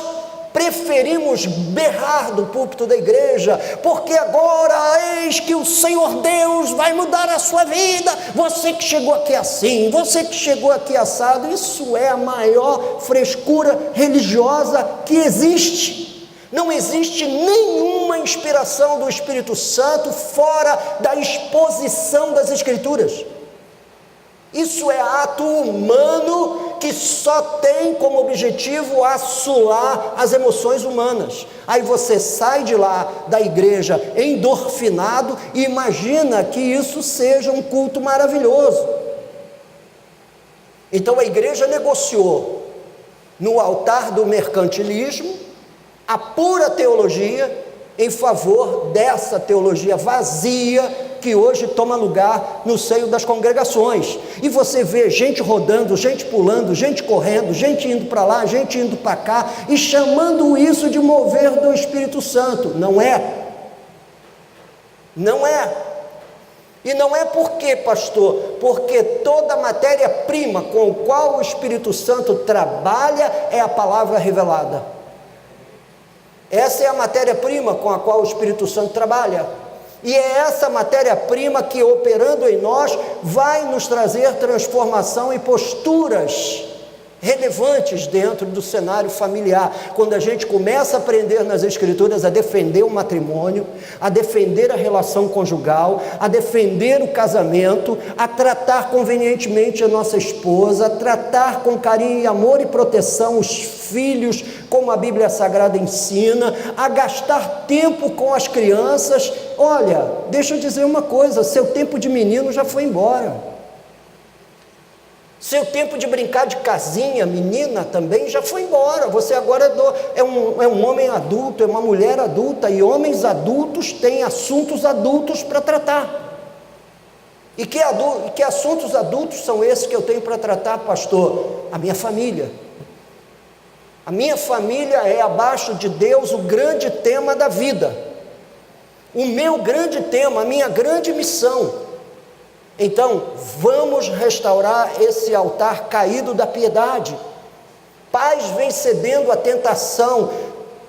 preferimos berrar do púlpito da igreja, porque agora eis que o Senhor Deus vai mudar a sua vida, você que chegou aqui assim, você que chegou aqui assado. Isso é a maior frescura religiosa que existe. Não existe nenhuma inspiração do Espírito Santo fora da exposição das Escrituras. Isso é ato humano que só tem como objetivo assoar as emoções humanas. Aí você sai de lá da igreja endorfinado e imagina que isso seja um culto maravilhoso. Então a igreja negociou no altar do mercantilismo a pura teologia em favor dessa teologia vazia que hoje toma lugar no seio das congregações. E você vê gente rodando, gente pulando, gente correndo, gente indo para lá, gente indo para cá, e chamando isso de mover do Espírito Santo. Não é. Não é. E não é por quê, pastor? Porque toda matéria-prima com a qual o Espírito Santo trabalha é a palavra revelada. Essa é a matéria-prima com a qual o Espírito Santo trabalha. E é essa matéria-prima que, operando em nós, vai nos trazer transformação e posturas relevantes dentro do cenário familiar. Quando a gente começa a aprender nas Escrituras a defender o matrimônio, a defender a relação conjugal, a defender o casamento, a tratar convenientemente a nossa esposa, a tratar com carinho e amor e proteção os filhos, como a Bíblia Sagrada ensina, a gastar tempo com as crianças. Olha, deixa eu dizer uma coisa, seu tempo de menino já foi embora. Seu tempo de brincar de casinha, menina, também já foi embora. Você agora é um homem adulto, é uma mulher adulta, e homens adultos têm assuntos adultos para tratar. E que assuntos adultos são esses que eu tenho para tratar, pastor? A minha família. A minha família é, abaixo de Deus, o grande tema da vida. O meu grande tema, a minha grande missão. Então, vamos restaurar esse altar caído da piedade. Pais vêm cedendo à tentação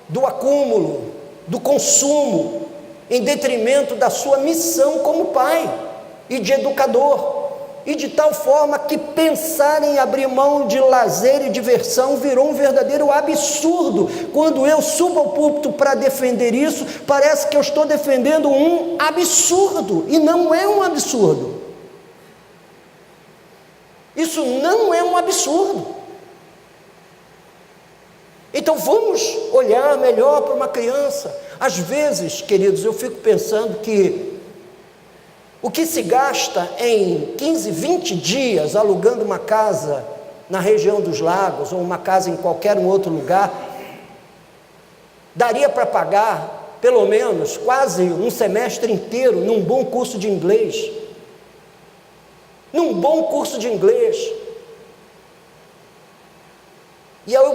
do acúmulo, do consumo, em detrimento da sua missão como pai e de educador. E de tal forma que pensar em abrir mão de lazer e diversão virou um verdadeiro absurdo. Quando eu subo ao púlpito para defender isso, parece que eu estou defendendo um absurdo, e não é um absurdo. Isso não é um absurdo. Então vamos olhar melhor para uma criança. Às vezes, queridos, eu fico pensando que o que se gasta em 15, 20 dias alugando uma casa na região dos lagos, ou uma casa em qualquer outro lugar, daria para pagar pelo menos quase um semestre inteiro num bom curso de inglês. Num bom curso de inglês.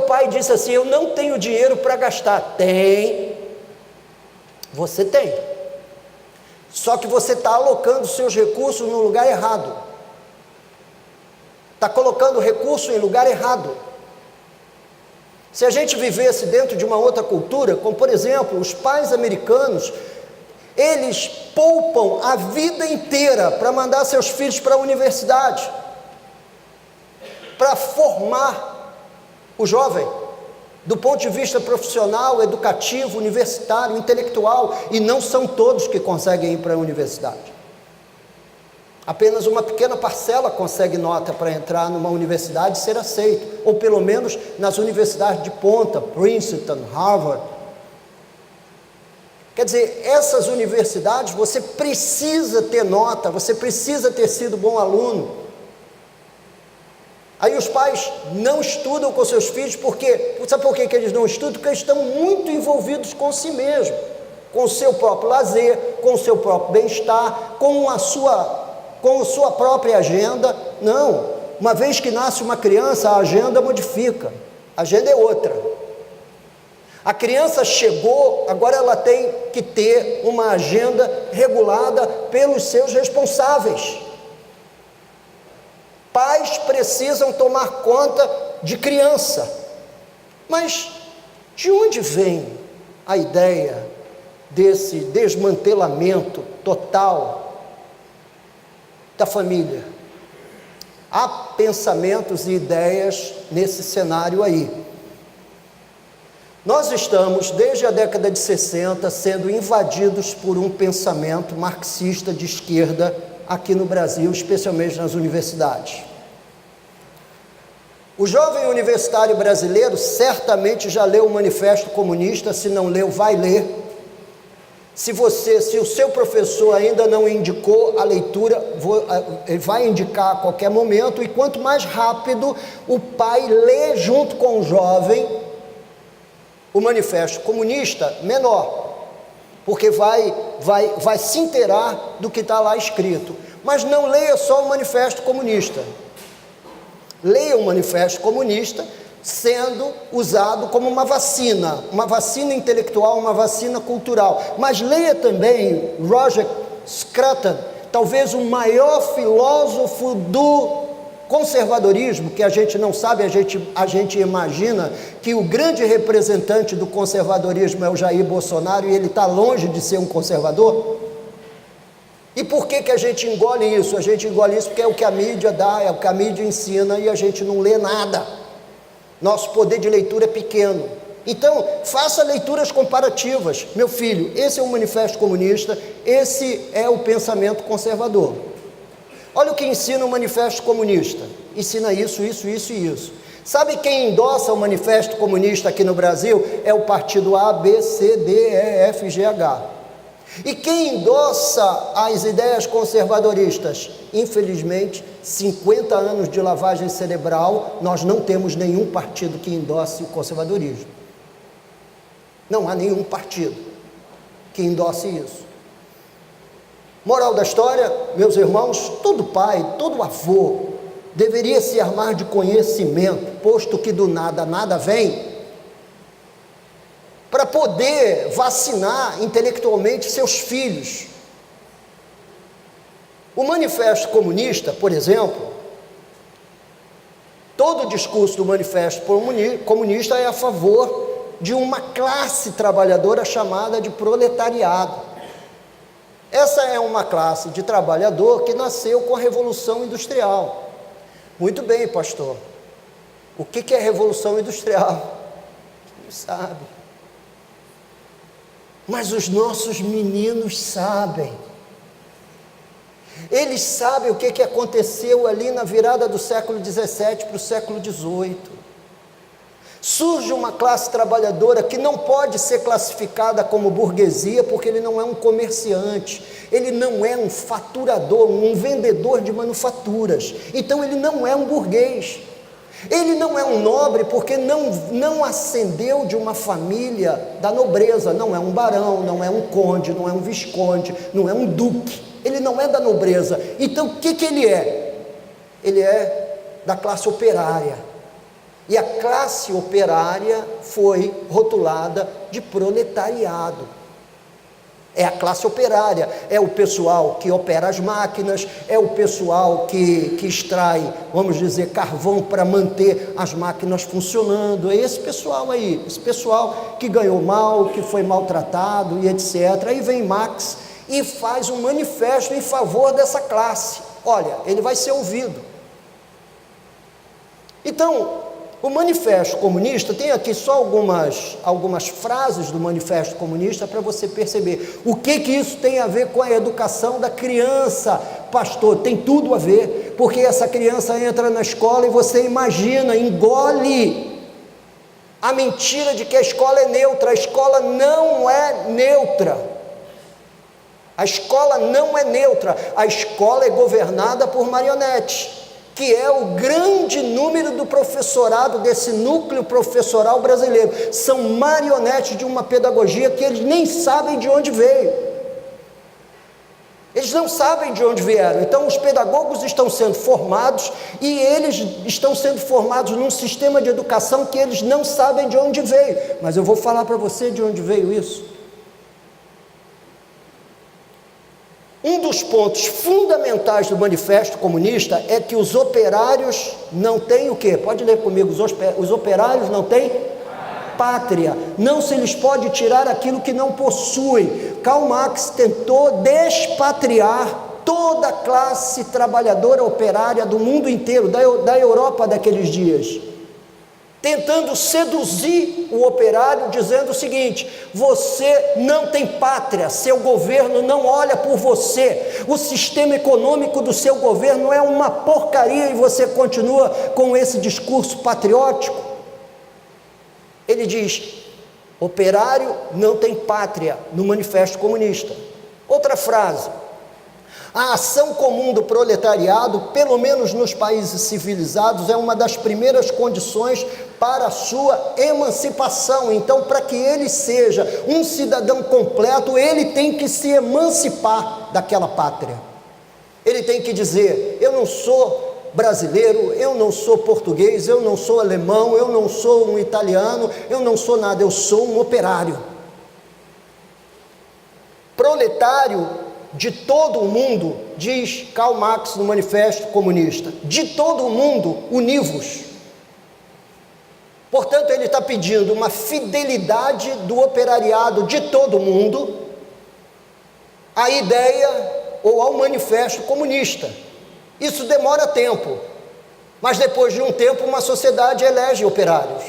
pai disse assim: eu não tenho dinheiro para gastar. Tem, você tem, só que você está alocando seus recursos no lugar errado, está colocando recurso em lugar errado. Se a gente vivesse dentro de uma outra cultura, como por exemplo, os pais americanos, eles poupam a vida inteira para mandar seus filhos para a universidade, para formar o jovem, do ponto de vista profissional, educativo, universitário, intelectual, e não são todos que conseguem ir para a universidade. Apenas uma pequena parcela consegue nota para entrar numa universidade e ser aceito, ou pelo menos nas universidades de ponta, Princeton, Harvard. Quer dizer, essas universidades você precisa ter nota, você precisa ter sido bom aluno. Aí os pais não estudam com seus filhos, porque, sabe por que eles não estudam? Porque eles estão muito envolvidos com si mesmo, com o seu próprio lazer, com o seu próprio bem-estar, com a sua própria agenda. Não, uma vez que nasce uma criança, a agenda modifica, a agenda é outra. A criança chegou, agora ela tem que ter uma agenda regulada pelos seus responsáveis. Pais precisam tomar conta de criança. Mas de onde vem a ideia desse desmantelamento total da família? Há pensamentos e ideias nesse cenário aí. Nós estamos, desde a década de 60, sendo invadidos por um pensamento marxista de esquerda aqui no Brasil, especialmente nas universidades. O jovem universitário brasileiro certamente já leu o Manifesto Comunista, se não leu, vai ler. Se o seu professor ainda não indicou a leitura, ele vai indicar a qualquer momento, e quanto mais rápido o pai lê junto com o jovem o Manifesto Comunista, menor, porque vai se inteirar do que está lá escrito. Mas não leia só o Manifesto Comunista, leia o Manifesto Comunista sendo usado como uma vacina intelectual, uma vacina cultural, mas leia também Roger Scruton, talvez o maior filósofo do conservadorismo, que a gente não sabe, a gente imagina que o grande representante do conservadorismo é o Jair Bolsonaro, e ele está longe de ser um conservador. E por que a gente engole isso? A gente engole isso porque é o que a mídia dá, é o que a mídia ensina, e a gente não lê nada. Nosso poder de leitura é pequeno. Então, faça leituras comparativas. Meu filho, esse é o Manifesto Comunista, esse é o pensamento conservador. Olha o que ensina o Manifesto Comunista. Ensina isso, isso, isso e isso. Sabe quem endossa o Manifesto Comunista aqui no Brasil? É o partido A, B, C, D, E, F, G, H. E quem endossa as ideias conservadoristas? Infelizmente, 50 anos de lavagem cerebral, nós não temos nenhum partido que endosse o conservadorismo. Não há nenhum partido que endosse isso. Moral da história, meus irmãos, todo pai, todo avô deveria se armar de conhecimento, posto que do nada nada vem, para poder vacinar intelectualmente seus filhos. O Manifesto Comunista, por exemplo, todo o discurso do Manifesto Comunista é a favor de uma classe trabalhadora chamada de proletariado. Essa é uma classe de trabalhador que nasceu com a Revolução Industrial. Muito bem, pastor. O que é a Revolução Industrial? Não sabe. Mas os nossos meninos sabem. Eles sabem o que aconteceu ali na virada do século XVII para o século XVIII. Surge uma classe trabalhadora que não pode ser classificada como burguesia, porque ele não é um comerciante, ele não é um faturador, um vendedor de manufaturas, então ele não é um burguês, ele não é um nobre, porque não ascendeu de uma família da nobreza, não é um barão, não é um conde, não é um visconde, não é um duque, ele não é da nobreza. Então o que ele é? Ele é da classe operária. E a classe operária foi rotulada de proletariado. É a classe operária, é o pessoal que opera as máquinas, é o pessoal que extrai, vamos dizer, carvão para manter as máquinas funcionando. É esse pessoal aí, esse pessoal que ganhou mal, que foi maltratado e etc. Aí vem Marx e faz um manifesto em favor dessa classe. Olha, ele vai ser ouvido. Então, o Manifesto Comunista, tem aqui só algumas frases do Manifesto Comunista para você perceber o que isso tem a ver com a educação da criança. Pastor, tem tudo a ver, porque essa criança entra na escola e você imagina, engole a mentira de que a escola é neutra. A escola não é neutra. A escola não é neutra. A escola é governada por marionetes, que é o grande número do professorado, desse núcleo professoral brasileiro. São marionetes de uma pedagogia que eles nem sabem de onde veio. Eles não sabem de onde vieram. Então os pedagogos estão sendo formados e eles estão sendo formados num sistema de educação que eles não sabem de onde veio. Mas eu vou falar para você de onde veio isso. Um dos pontos fundamentais do Manifesto Comunista é que os operários não têm o quê? Pode ler comigo, os operários não têm pátria, não se lhes pode tirar aquilo que não possuem. Karl Marx tentou despatriar toda a classe trabalhadora operária do mundo inteiro, da Europa daqueles dias, tentando seduzir o operário, dizendo o seguinte: você não tem pátria, seu governo não olha por você, o sistema econômico do seu governo é uma porcaria e você continua com esse discurso patriótico. Ele diz: operário não tem pátria, no Manifesto Comunista. Outra frase: a ação comum do proletariado, pelo menos nos países civilizados, é uma das primeiras condições para a sua emancipação. Então, para que ele seja um cidadão completo, ele tem que se emancipar daquela pátria. Ele tem que dizer: eu não sou brasileiro, eu não sou português, eu não sou alemão, eu não sou um italiano, eu não sou nada, eu sou um operário. Proletário de todo o mundo, diz Karl Marx no Manifesto Comunista, de todo o mundo, univos. Portanto, ele está pedindo uma fidelidade do operariado de todo o mundo à ideia ou ao Manifesto Comunista. Isso demora tempo, mas depois de um tempo uma sociedade elege operários,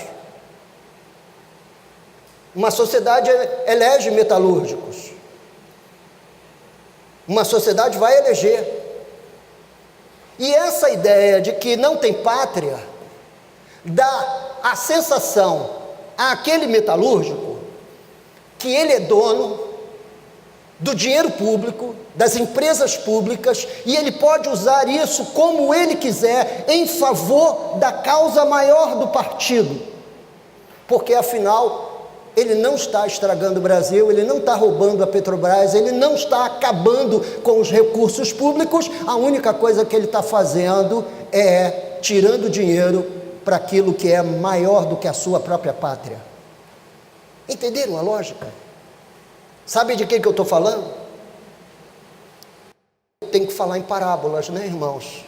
uma sociedade elege metalúrgicos, uma sociedade vai eleger. E essa ideia de que não tem pátria dá a sensação àquele metalúrgico que ele é dono do dinheiro público, das empresas públicas, e ele pode usar isso como ele quiser em favor da causa maior do partido, porque afinal ele não está estragando o Brasil, ele não está roubando a Petrobras, ele não está acabando com os recursos públicos. A única coisa que ele está fazendo é tirando dinheiro para aquilo que é maior do que a sua própria pátria. Entenderam a lógica? Sabe de que eu estou falando? Tem que falar em parábolas, né, irmãos?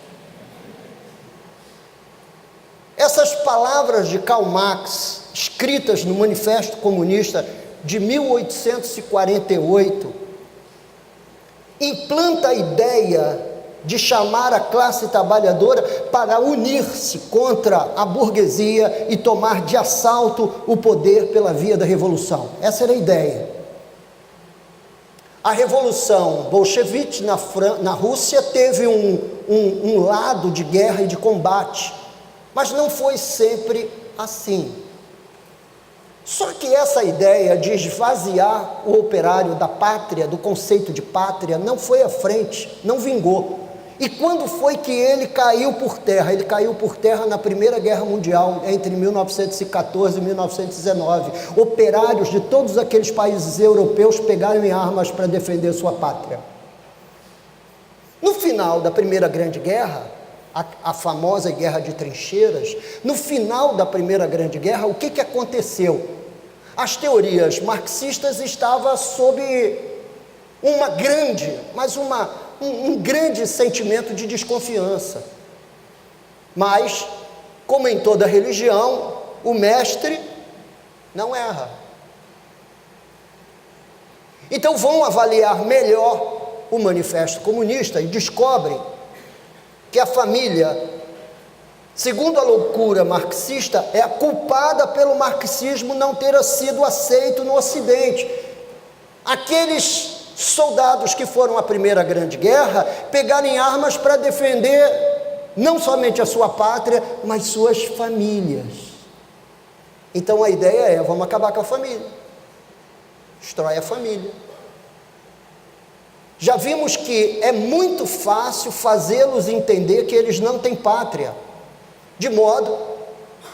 Essas palavras de Karl Marx, escritas no Manifesto Comunista de 1848, implanta a ideia de chamar a classe trabalhadora para unir-se contra a burguesia e tomar de assalto o poder pela via da revolução. Essa era a ideia. A revolução bolchevique na Rússia teve um lado de guerra e de combate, mas não foi sempre assim. Só que essa ideia de esvaziar o operário da pátria, do conceito de pátria, não foi à frente, não vingou. E quando foi que ele caiu por terra? Ele caiu por terra na Primeira Guerra Mundial, entre 1914 e 1919. Operários de todos aqueles países europeus pegaram em armas para defender sua pátria. No final da Primeira Grande Guerra, a famosa Guerra de Trincheiras, no final da Primeira Grande Guerra, o que aconteceu? As teorias marxistas estavam sob um grande sentimento de desconfiança. Mas, como em toda religião, o mestre não erra. Então vão avaliar melhor o Manifesto Comunista e descobrem que a família, segundo a loucura marxista, é a culpada pelo marxismo não ter sido aceito no Ocidente. Aqueles soldados que foram à Primeira Grande Guerra pegarem armas para defender não somente a sua pátria, mas suas famílias. Então a ideia é, vamos acabar com a família. Destrói a família. Já vimos que é muito fácil fazê-los entender que eles não têm pátria, de modo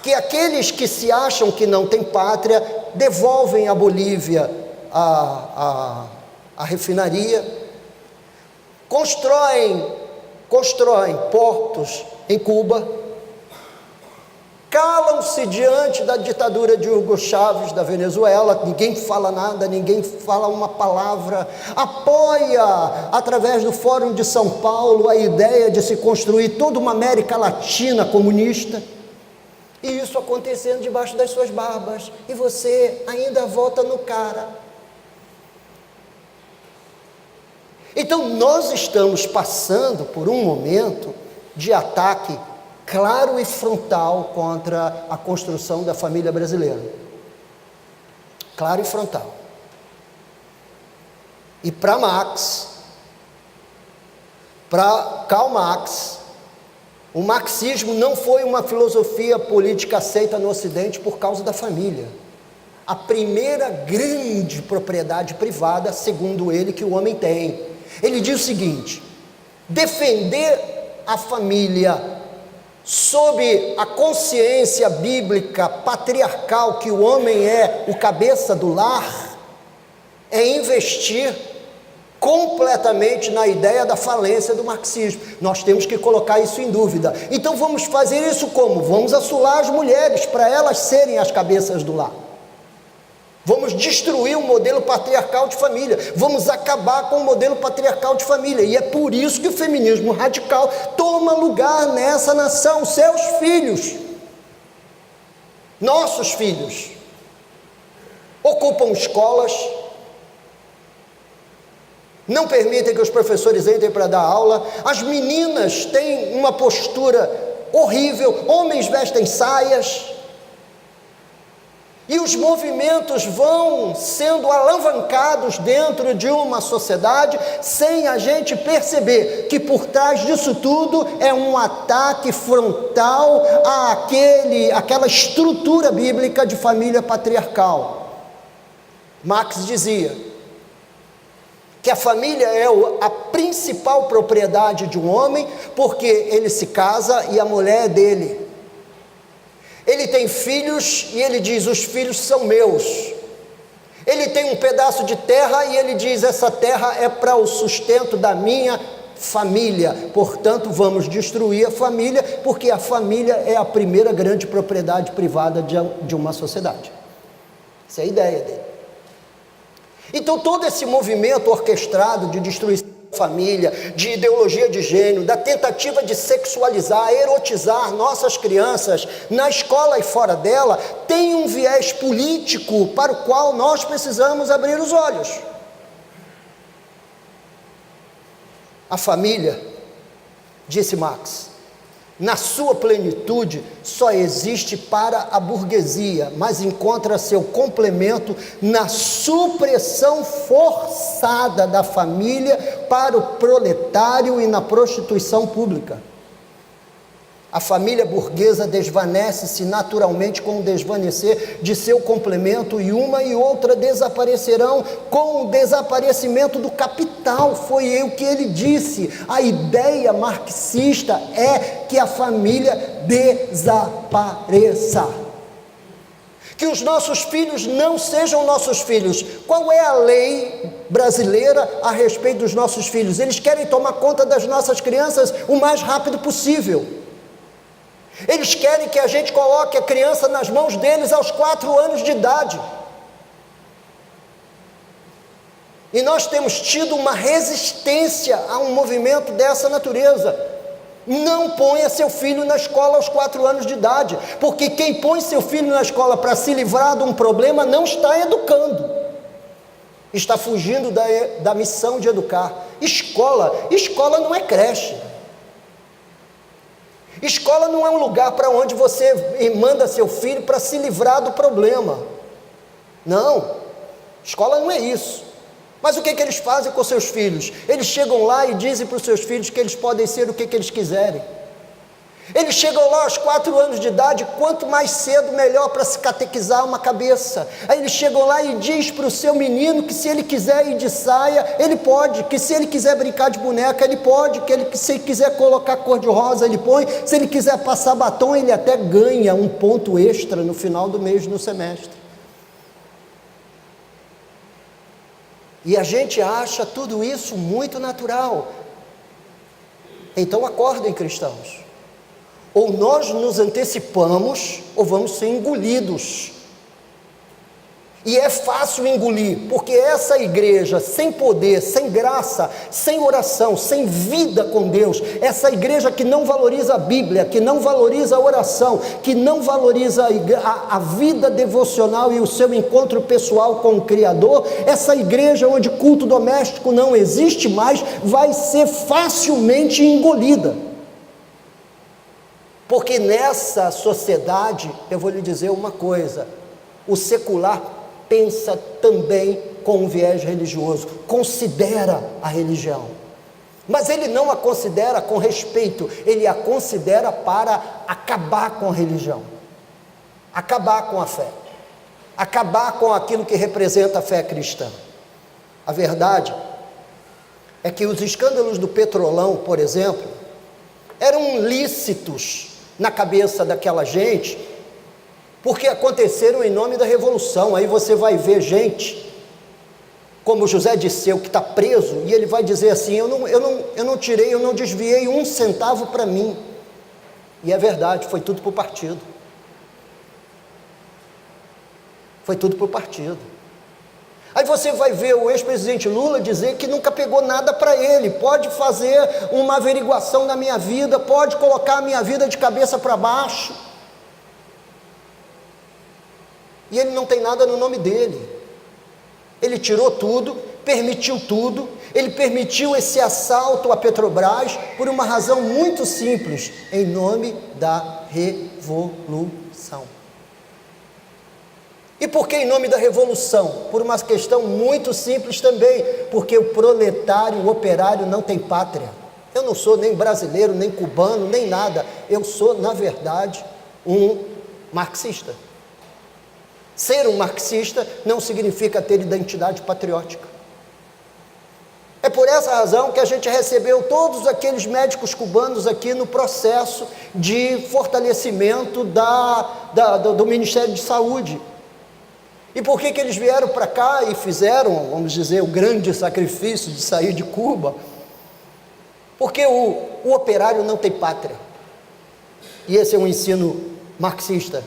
que aqueles que se acham que não têm pátria devolvem à Bolívia a refinaria, constroem portos em Cuba, calam-se diante da ditadura de Hugo Chávez da Venezuela, ninguém fala nada, ninguém fala uma palavra, apoia através do Fórum de São Paulo a ideia de se construir toda uma América Latina comunista, e isso acontecendo debaixo das suas barbas, e você ainda vota no cara. Então nós estamos passando por um momento de ataque claro e frontal contra a construção da família brasileira. Claro e frontal. E para Karl Marx, o marxismo não foi uma filosofia política aceita no Ocidente por causa da família. A primeira grande propriedade privada, segundo ele, que o homem tem. Ele diz o seguinte: defender a família sob a consciência bíblica patriarcal que o homem é o cabeça do lar, é investir completamente na ideia da falência do marxismo. Nós temos que colocar isso em dúvida. Então vamos fazer isso como? Vamos assolar as mulheres para elas serem as cabeças do lar. Vamos destruir o modelo patriarcal de família, vamos acabar com o modelo patriarcal de família, e é por isso que o feminismo radical toma lugar nessa nação. Seus filhos, nossos filhos, ocupam escolas, não permitem que os professores entrem para dar aula, as meninas têm uma postura horrível, homens vestem saias, e os movimentos vão sendo alavancados dentro de uma sociedade sem a gente perceber que por trás disso tudo é um ataque frontal àquela estrutura bíblica de família patriarcal. Marx dizia que a família é a principal propriedade de um homem, porque ele se casa e a mulher é dele. Ele tem filhos e ele diz: os filhos são meus. Ele tem um pedaço de terra e ele diz: essa terra é para o sustento da minha família. Portanto, vamos destruir a família, porque a família é a primeira grande propriedade privada de uma sociedade. Essa é a ideia dele. Então todo esse movimento orquestrado de destruição da família, de ideologia de gênero, da tentativa de sexualizar, erotizar nossas crianças na escola e fora dela, tem um viés político para o qual nós precisamos abrir os olhos. A família, disse Marx, na sua plenitude só existe para a burguesia, mas encontra seu complemento na supressão forçada da família para o proletário e na prostituição pública. A família burguesa desvanece-se naturalmente com o desvanecer de seu complemento, e uma e outra desaparecerão com o desaparecimento do capital. Foi o que ele disse. A ideia marxista é que a família desapareça, que os nossos filhos não sejam nossos filhos. Qual é a lei brasileira a respeito dos nossos filhos. Eles querem tomar conta das nossas crianças o mais rápido possível. Eles querem que a gente coloque a criança nas mãos deles aos 4 anos de idade. E nós temos tido uma resistência a um movimento dessa natureza. Não ponha seu filho na escola aos 4 anos de idade, porque quem põe seu filho na escola para se livrar de um problema não está educando, está fugindo da missão de educar. Escola não é creche. Escola não é um lugar para onde você manda seu filho para se livrar do problema. Não, escola não é isso. Mas o que eles fazem com seus filhos? Eles chegam lá e dizem para os seus filhos que eles podem ser o que eles quiserem. Eles chegam lá aos 4 anos de idade, quanto mais cedo melhor para se catequizar uma cabeça. Aí eles chegam lá e diz para o seu menino que se ele quiser ir de saia, ele pode, que se ele quiser brincar de boneca, ele pode, que se ele quiser colocar cor de rosa, ele põe, se ele quiser passar batom, ele até ganha um ponto extra no final do mês, no semestre. E a gente acha tudo isso muito natural. Então acordem, cristãos. Ou nós nos antecipamos, ou vamos ser engolidos. E é fácil engolir, porque essa igreja sem poder, sem graça, sem oração, sem vida com Deus, essa igreja que não valoriza a Bíblia, que não valoriza a oração, que não valoriza a vida devocional e o seu encontro pessoal com o Criador, essa igreja onde culto doméstico não existe mais, vai ser facilmente engolida. Porque nessa sociedade, eu vou lhe dizer uma coisa, o secular pensa também com um viés religioso, considera a religião, mas ele não a considera com respeito, ele a considera para acabar com a religião, acabar com a fé, acabar com aquilo que representa a fé cristã. A verdade é que os escândalos do Petrolão, por exemplo, eram lícitos na cabeça daquela gente, porque aconteceram em nome da revolução. Aí você vai ver gente, como José Disseu, que está preso, e ele vai dizer assim, eu não desviei 1 centavo para mim, e é verdade, foi tudo para o partido, Aí você vai ver o ex-presidente Lula dizer que nunca pegou nada para ele, pode fazer uma averiguação na minha vida, pode colocar a minha vida de cabeça para baixo, e ele não tem nada no nome dele. Ele tirou tudo, permitiu tudo, ele permitiu esse assalto à Petrobras por uma razão muito simples, em nome da revolução. E por que em nome da revolução? Por uma questão muito simples também, porque o proletário, o operário não tem pátria. Eu não sou nem brasileiro, nem cubano, nem nada, eu sou, na verdade, um marxista. Ser um marxista não significa ter identidade patriótica. É por essa razão que a gente recebeu todos aqueles médicos cubanos aqui no processo de fortalecimento do Ministério de Saúde. E por que eles vieram para cá e fizeram, vamos dizer, o grande sacrifício de sair de Cuba? Porque o operário não tem pátria. E esse é um ensino marxista.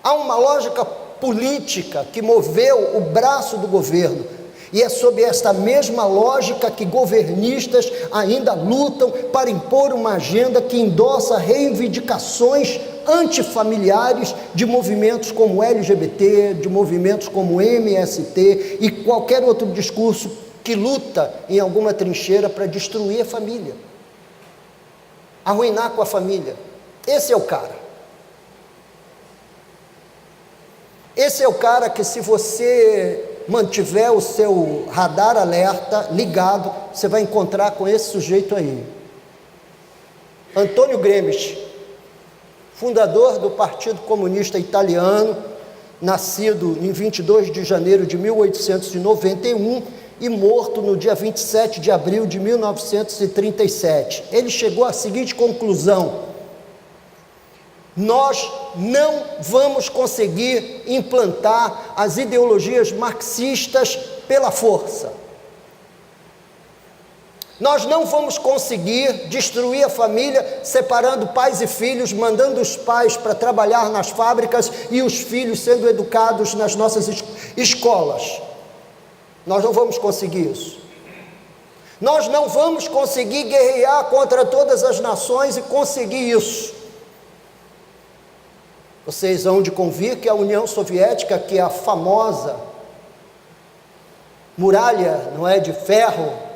Há uma lógica política que moveu o braço do governo, e é sob esta mesma lógica que governistas ainda lutam para impor uma agenda que endossa reivindicações antifamiliares de movimentos como LGBT, de movimentos como MST e qualquer outro discurso que luta em alguma trincheira para destruir a família, arruinar com a família. Esse é o cara. Esse é o cara que, se você mantiver o seu radar alerta ligado, você vai encontrar com esse sujeito aí. Antônio Gramsci, fundador do Partido Comunista Italiano, nascido em 22 de janeiro de 1891 e morto no dia 27 de abril de 1937. Ele chegou à seguinte conclusão: nós não vamos conseguir implantar as ideologias marxistas pela força. Nós não vamos conseguir destruir a família separando pais e filhos, mandando os pais para trabalhar nas fábricas e os filhos sendo educados nas nossas escolas. Nós não vamos conseguir isso. Nós não vamos conseguir guerrear contra todas as nações e conseguir isso. Vocês hão de convir que a União Soviética, que é a famosa muralha, não é, de ferro,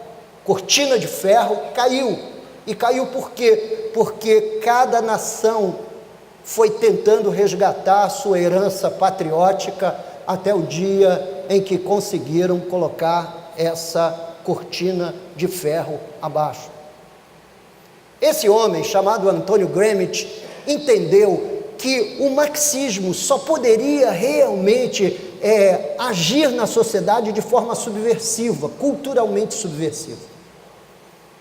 cortina de ferro, caiu. E caiu por quê? Porque cada nação foi tentando resgatar a sua herança patriótica até o dia em que conseguiram colocar essa cortina de ferro abaixo. Esse homem, chamado Antônio Gramsci, entendeu que o marxismo só poderia realmente agir na sociedade de forma subversiva, culturalmente subversiva.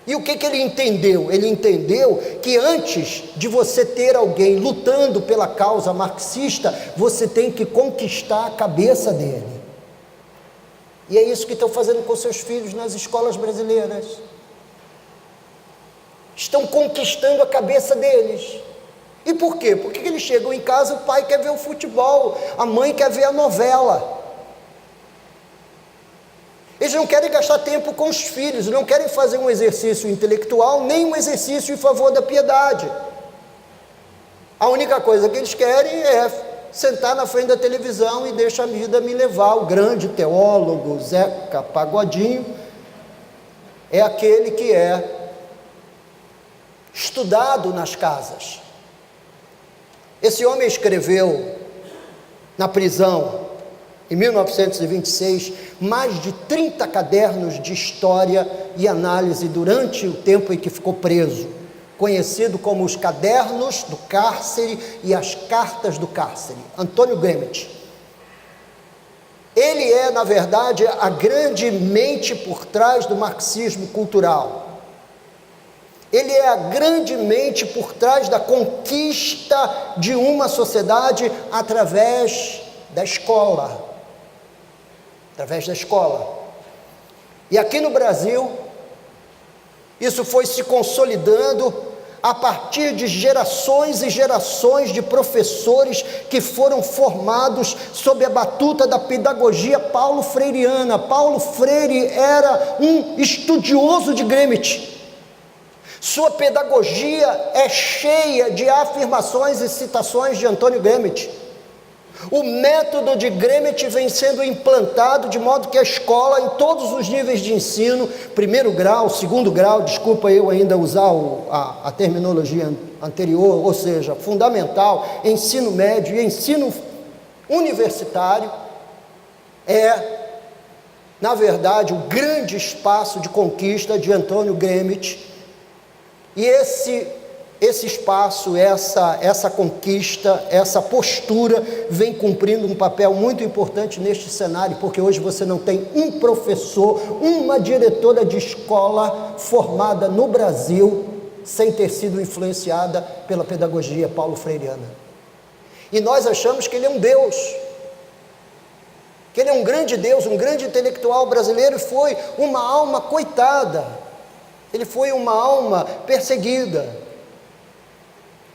E o que ele entendeu? Ele entendeu que antes de você ter alguém lutando pela causa marxista, você tem que conquistar a cabeça dele. E é isso que estão fazendo com seus filhos nas escolas brasileiras. Estão conquistando a cabeça deles. E por quê? Porque eles chegam em casa, o pai quer ver o futebol, a mãe quer ver a novela. Eles não querem gastar tempo com os filhos, não querem fazer um exercício intelectual, nem um exercício em favor da piedade. A única coisa que eles querem é sentar na frente da televisão e deixa a vida me levar. O grande teólogo Zeca Pagodinho é aquele que é estudado nas casas. Esse homem escreveu na prisão, em 1926, mais de 30 cadernos de história e análise durante o tempo em que ficou preso, conhecido como os cadernos do cárcere e as cartas do cárcere. Antônio Gramsci. Ele é, na verdade, a grande mente por trás do marxismo cultural. Ele é a grande mente por trás da conquista de uma sociedade através da escola. Através da escola. E aqui no Brasil, isso foi se consolidando a partir de gerações e gerações de professores que foram formados sob a batuta da pedagogia paulo-freiriana. Paulo Freire era um estudioso de Gramsci. Sua pedagogia é cheia de afirmações e citações de Antônio Gramsci. O método de Gramsci vem sendo implantado de modo que a escola, em todos os níveis de ensino, primeiro grau, segundo grau, desculpa eu ainda usar a terminologia anterior, ou seja, fundamental, ensino médio e ensino universitário, na verdade, o grande espaço de conquista de Antônio Gramsci. E esse espaço, essa conquista, essa postura vem cumprindo um papel muito importante neste cenário, porque hoje você não tem um professor, uma diretora de escola formada no Brasil sem ter sido influenciada pela pedagogia paulo-freiriana. E nós achamos que ele é um Deus, que ele é um grande Deus, um grande intelectual brasileiro, e foi uma alma coitada, ele foi uma alma perseguida.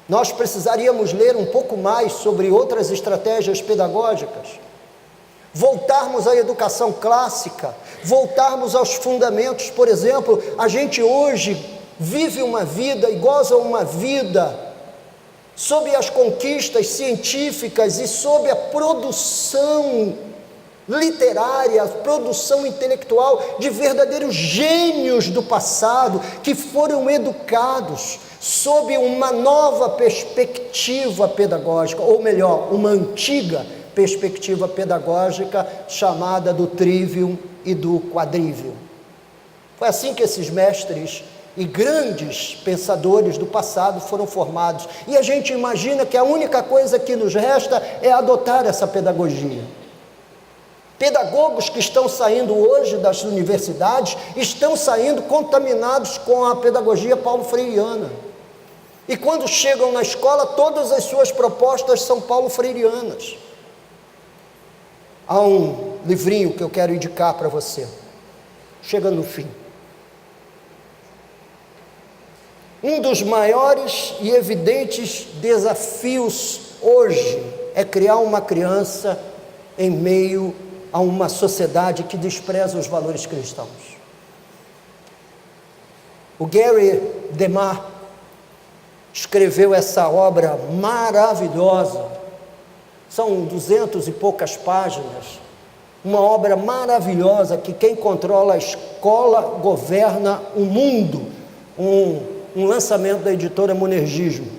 Nós precisaríamos ler um pouco mais sobre outras estratégias pedagógicas, voltarmos à educação clássica, voltarmos aos fundamentos. Por exemplo, a gente hoje vive uma vida e goza uma vida sob as conquistas científicas e sob a produção literária, a produção intelectual de verdadeiros gênios do passado que foram educados sob uma nova perspectiva pedagógica, ou melhor, uma antiga perspectiva pedagógica chamada do trivium e do quadrivium. Foi assim que esses mestres e grandes pensadores do passado foram formados, e a gente imagina que a única coisa que nos resta é adotar essa pedagogia. Pedagogos que estão saindo hoje das universidades estão saindo contaminados com a pedagogia paulo-freiriana. E quando chegam na escola, todas as suas propostas são paulo-freirianas. Há um livrinho que eu quero indicar para você. Chega no fim. Um dos maiores e evidentes desafios hoje é criar uma criança em meio a uma sociedade que despreza os valores cristãos. O Gary DeMar escreveu essa obra maravilhosa, são 200 e poucas páginas, uma obra maravilhosa que quem controla a escola governa o mundo, um lançamento da editora Monergismo.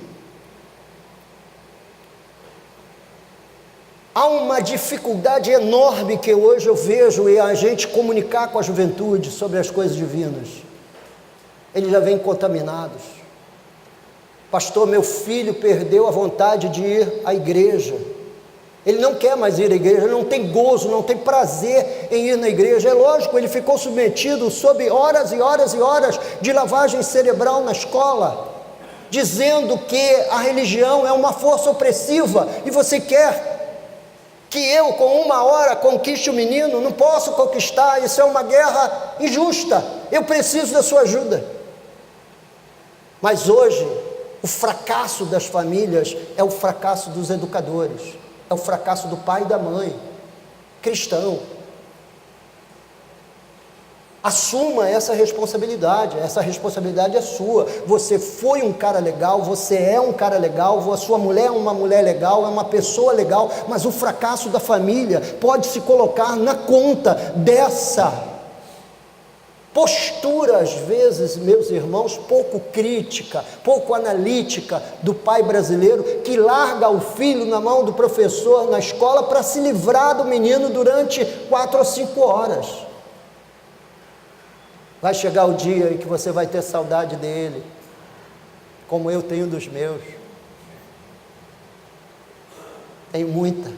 Há uma dificuldade enorme que hoje eu vejo em a gente comunicar com a juventude sobre as coisas divinas. Eles já vêm contaminados. Pastor, meu filho perdeu a vontade de ir à igreja. Ele não quer mais ir à igreja, ele não tem gozo, não tem prazer em ir na igreja. É lógico, ele ficou submetido sob horas e horas e horas de lavagem cerebral na escola, dizendo que a religião é uma força opressiva, e você quer que eu com 1 hora conquiste o menino? Não posso conquistar, isso é uma guerra injusta, eu preciso da sua ajuda. Mas hoje, o fracasso das famílias é o fracasso dos educadores, é o fracasso do pai e da mãe, cristão. Assuma essa responsabilidade é sua. Você foi um cara legal, você é um cara legal, a sua mulher é uma mulher legal, é uma pessoa legal, mas o fracasso da família pode se colocar na conta dessa postura, às vezes, meus irmãos, pouco crítica, pouco analítica do pai brasileiro, que larga o filho na mão do professor na escola para se livrar do menino durante 4 ou 5 horas. Vai chegar o dia em que você vai ter saudade dele, como eu tenho dos meus. Tenho muita.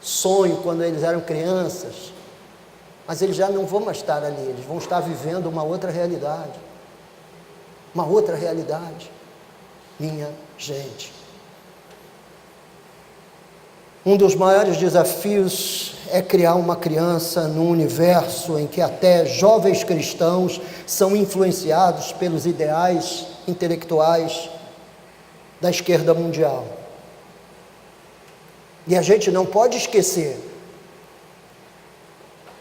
Sonho quando eles eram crianças, mas eles já não vão mais estar ali, eles vão estar vivendo uma outra realidade. Uma outra realidade. Minha gente. Um dos maiores desafios é criar uma criança num universo em que até jovens cristãos são influenciados pelos ideais intelectuais da esquerda mundial. E a gente não pode esquecer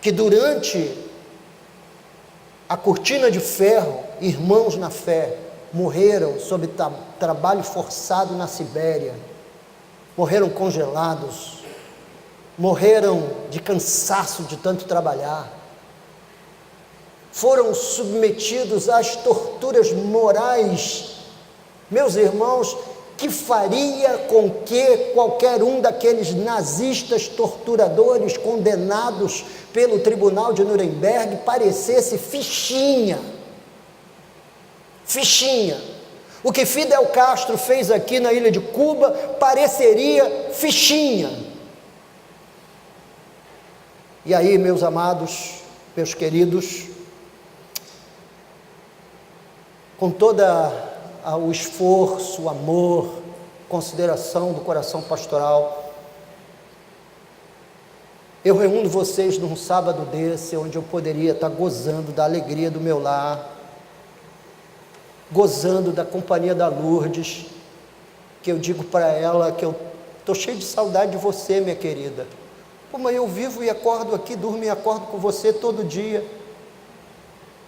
que durante a cortina de ferro, irmãos na fé morreram sob trabalho forçado na Sibéria, morreram congelados, morreram de cansaço de tanto trabalhar, foram submetidos às torturas morais. Meus irmãos, que faria com que qualquer um daqueles nazistas torturadores condenados pelo tribunal de Nuremberg parecesse fichinha. Fichinha. O que Fidel Castro fez aqui na ilha de Cuba pareceria fichinha. E aí, meus amados, meus queridos, com toda o esforço, o amor, consideração do coração pastoral, eu reúno vocês num sábado desse, onde eu poderia estar gozando da alegria do meu lar, gozando da companhia da Lourdes, que eu digo para ela que eu estou cheio de saudade de você, minha querida. Pô, mas eu vivo e acordo aqui, durmo e acordo com você todo dia.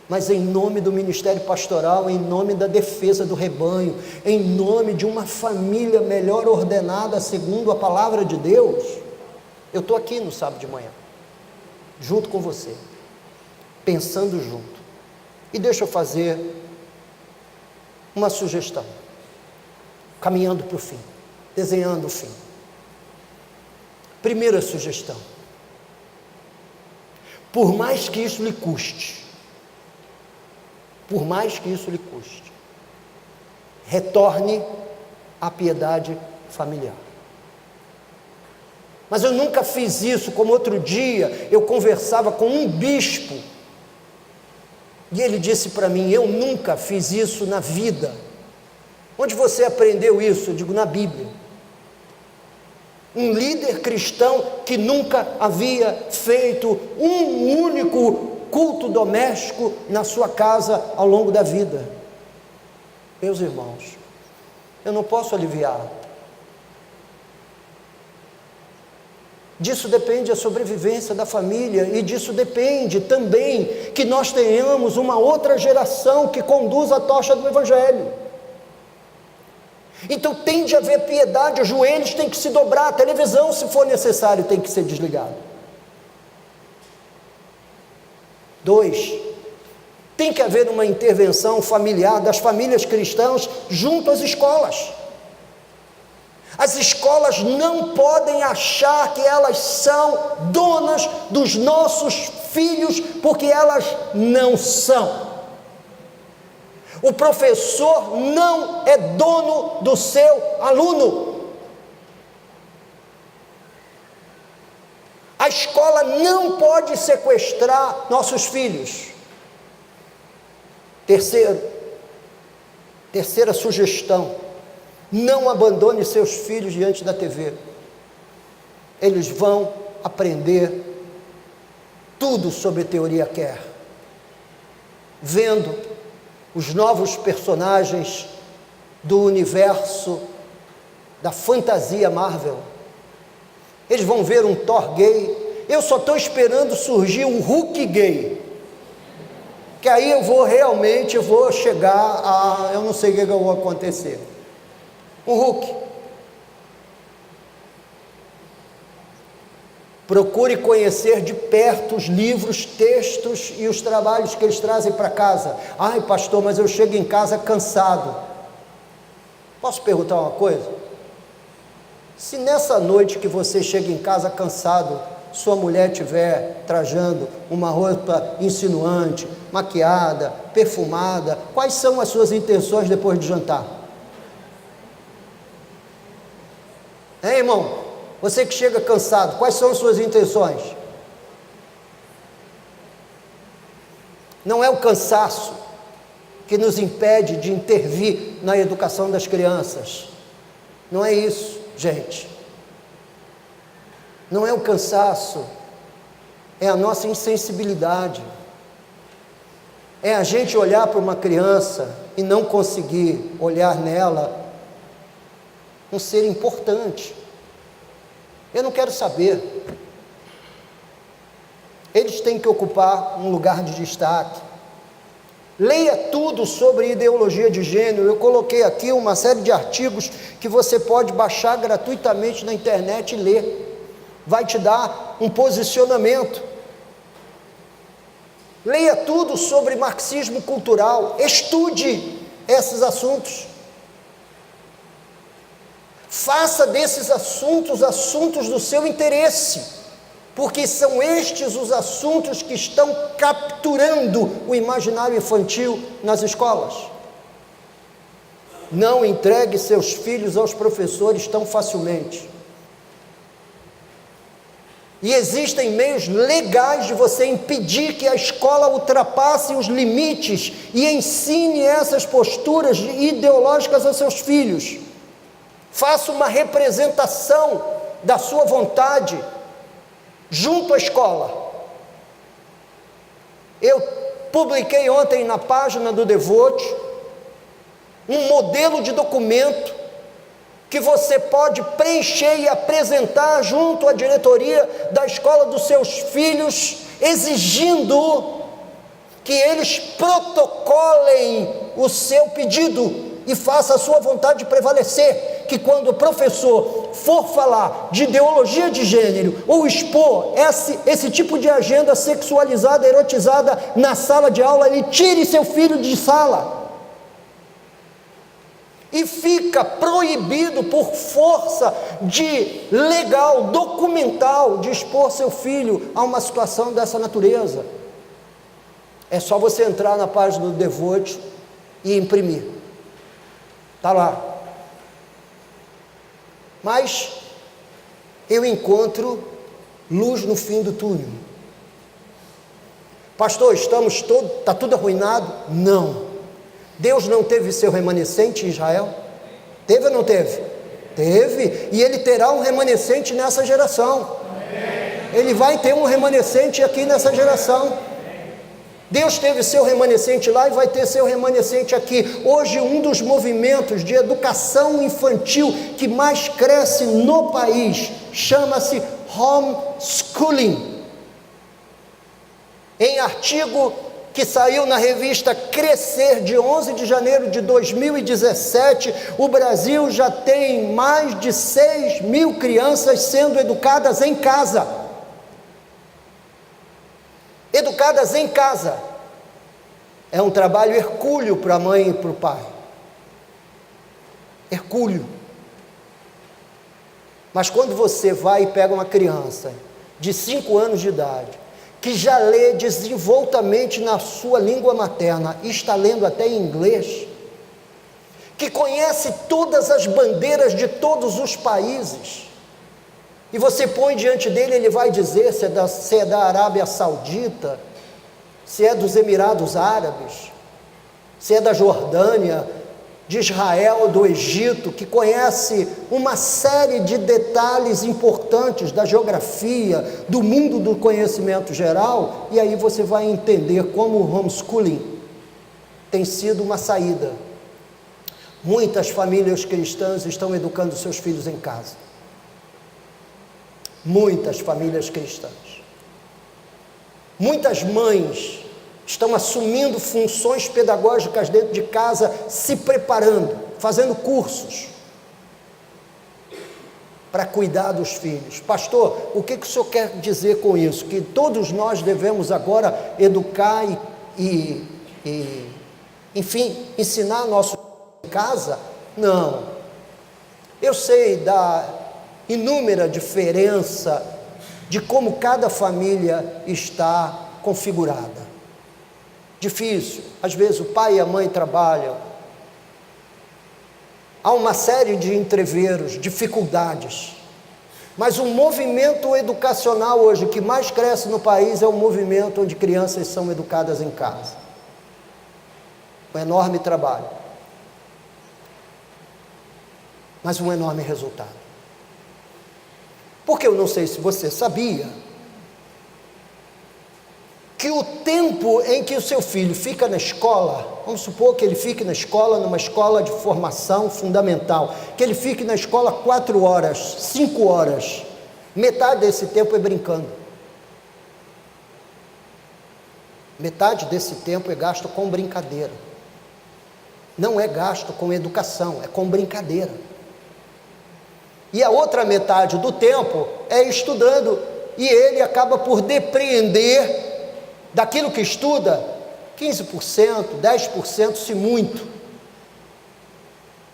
Mas em nome do ministério pastoral, em nome da defesa do rebanho, em nome de uma família melhor ordenada segundo a palavra de Deus, eu estou aqui no sábado de manhã, junto com você, pensando junto. E deixa eu fazer uma sugestão, caminhando para o fim, desenhando o fim. Primeira sugestão: por mais que isso lhe custe, retorne à piedade familiar. Mas eu nunca fiz isso, como outro dia eu conversava com um bispo, e ele disse para mim: eu nunca fiz isso na vida. Onde você aprendeu isso? Eu digo: na Bíblia. Um líder cristão que nunca havia feito um único culto doméstico na sua casa ao longo da vida. Meus irmãos, eu não posso aliviar. Disso depende a sobrevivência da família, e disso depende também que nós tenhamos uma outra geração que conduza a tocha do Evangelho. Então tem de haver piedade, os joelhos têm que se dobrar, a televisão, se for necessário, tem que ser desligada. 2, tem que haver uma intervenção familiar das famílias cristãs junto às escolas. As escolas não podem achar que elas são donas dos nossos filhos, porque elas não são. O professor não é dono do seu aluno. A escola não pode sequestrar nossos filhos. Terceira sugestão: não abandone seus filhos diante da TV. Eles vão aprender tudo sobre teoria Kerr, vendo os novos personagens do universo da fantasia Marvel. Eles vão ver um Thor gay. Eu só estou esperando surgir um Hulk gay, que aí eu vou chegar a, eu não sei o que vai acontecer. Um Hulk. Procure conhecer de perto os livros, textos e os trabalhos que eles trazem para casa. Ai, pastor, mas eu chego em casa cansado. Posso perguntar uma coisa? Se nessa noite que você chega em casa cansado, sua mulher estiver trajando uma roupa insinuante, maquiada, perfumada, quais são as suas intenções depois de jantar? Hein, irmão? Você que chega cansado, quais são as suas intenções? Não é o cansaço que nos impede de intervir na educação das crianças. Não é isso, gente. Não é o cansaço, é a nossa insensibilidade. É a gente olhar para uma criança e não conseguir olhar nela um ser importante. Eu não quero saber. Eles têm que ocupar um lugar de destaque. Leia tudo sobre ideologia de gênero. Eu coloquei aqui uma série de artigos que você pode baixar gratuitamente na internet e ler. Vai te dar um posicionamento. Leia tudo sobre marxismo cultural. Estude esses assuntos. Faça desses assuntos assuntos do seu interesse, porque são estes os assuntos que estão capturando o imaginário infantil nas escolas. Não entregue seus filhos aos professores tão facilmente. E existem meios legais de você impedir que a escola ultrapasse os limites e ensine essas posturas ideológicas aos seus filhos. Faça uma representação da sua vontade junto à escola. Eu publiquei ontem na página do Devote um modelo de documento que você pode preencher e apresentar junto à diretoria da escola dos seus filhos, exigindo que eles protocolem o seu pedido e faça a sua vontade prevalecer, que quando o professor for falar de ideologia de gênero ou expor esse tipo de agenda sexualizada, erotizada na sala de aula, ele tire seu filho de sala. E fica proibido por força de legal, documental, de expor seu filho a uma situação dessa natureza. É só você entrar na página do Devote e imprimir. Está lá. Mas eu encontro luz no fim do túnel. Pastor, está tudo arruinado? Não. Deus não teve seu remanescente em Israel? Teve ou não teve? Teve, e ele terá um remanescente nessa geração. Ele vai ter um remanescente aqui nessa geração. Deus teve seu remanescente lá e vai ter seu remanescente aqui. Hoje, um dos movimentos de educação infantil que mais cresce no país chama-se homeschooling. Em artigo que saiu na revista Crescer, de 11 de janeiro de 2017, o Brasil já tem mais de 6.000 crianças sendo educadas em casa. Educadas em casa. É um trabalho hercúleo para a mãe e para o pai. Hercúleo. Mas quando você vai e pega uma criança de 5 anos de idade, que já lê desenvoltamente na sua língua materna, e está lendo até em inglês, que conhece todas as bandeiras de todos os países, e você põe diante dele, ele vai dizer se é da Arábia Saudita, se é dos Emirados Árabes, se é da Jordânia, de Israel, do Egito, que conhece uma série de detalhes importantes da geografia, do mundo do conhecimento geral, e aí você vai entender como o homeschooling tem sido uma saída. Muitas famílias cristãs estão educando seus filhos em casa. Muitas famílias cristãs. Muitas mães estão assumindo funções pedagógicas dentro de casa, se preparando, fazendo cursos para cuidar dos filhos. Pastor, o que o senhor quer dizer com isso? Que todos nós devemos agora educar enfim, ensinar nosso em casa? Não. Eu sei da inúmera diferença de como cada família está configurada. Difícil, às vezes o pai e a mãe trabalham, há uma série de entreveros, dificuldades, mas o movimento educacional hoje que mais cresce no país é o movimento onde crianças são educadas em casa. Um enorme trabalho, mas um enorme resultado. Porque eu não sei se você sabia que o tempo em que o seu filho fica na escola, vamos supor que ele fique na escola, numa escola de formação fundamental, que ele fique na escola 4 horas, 5 horas, metade desse tempo é brincando. Metade desse tempo é gasto com brincadeira. Não é gasto com educação, é com brincadeira. E a outra metade do tempo é estudando, e ele acaba por depreender daquilo que estuda, 15%, 10%, se muito.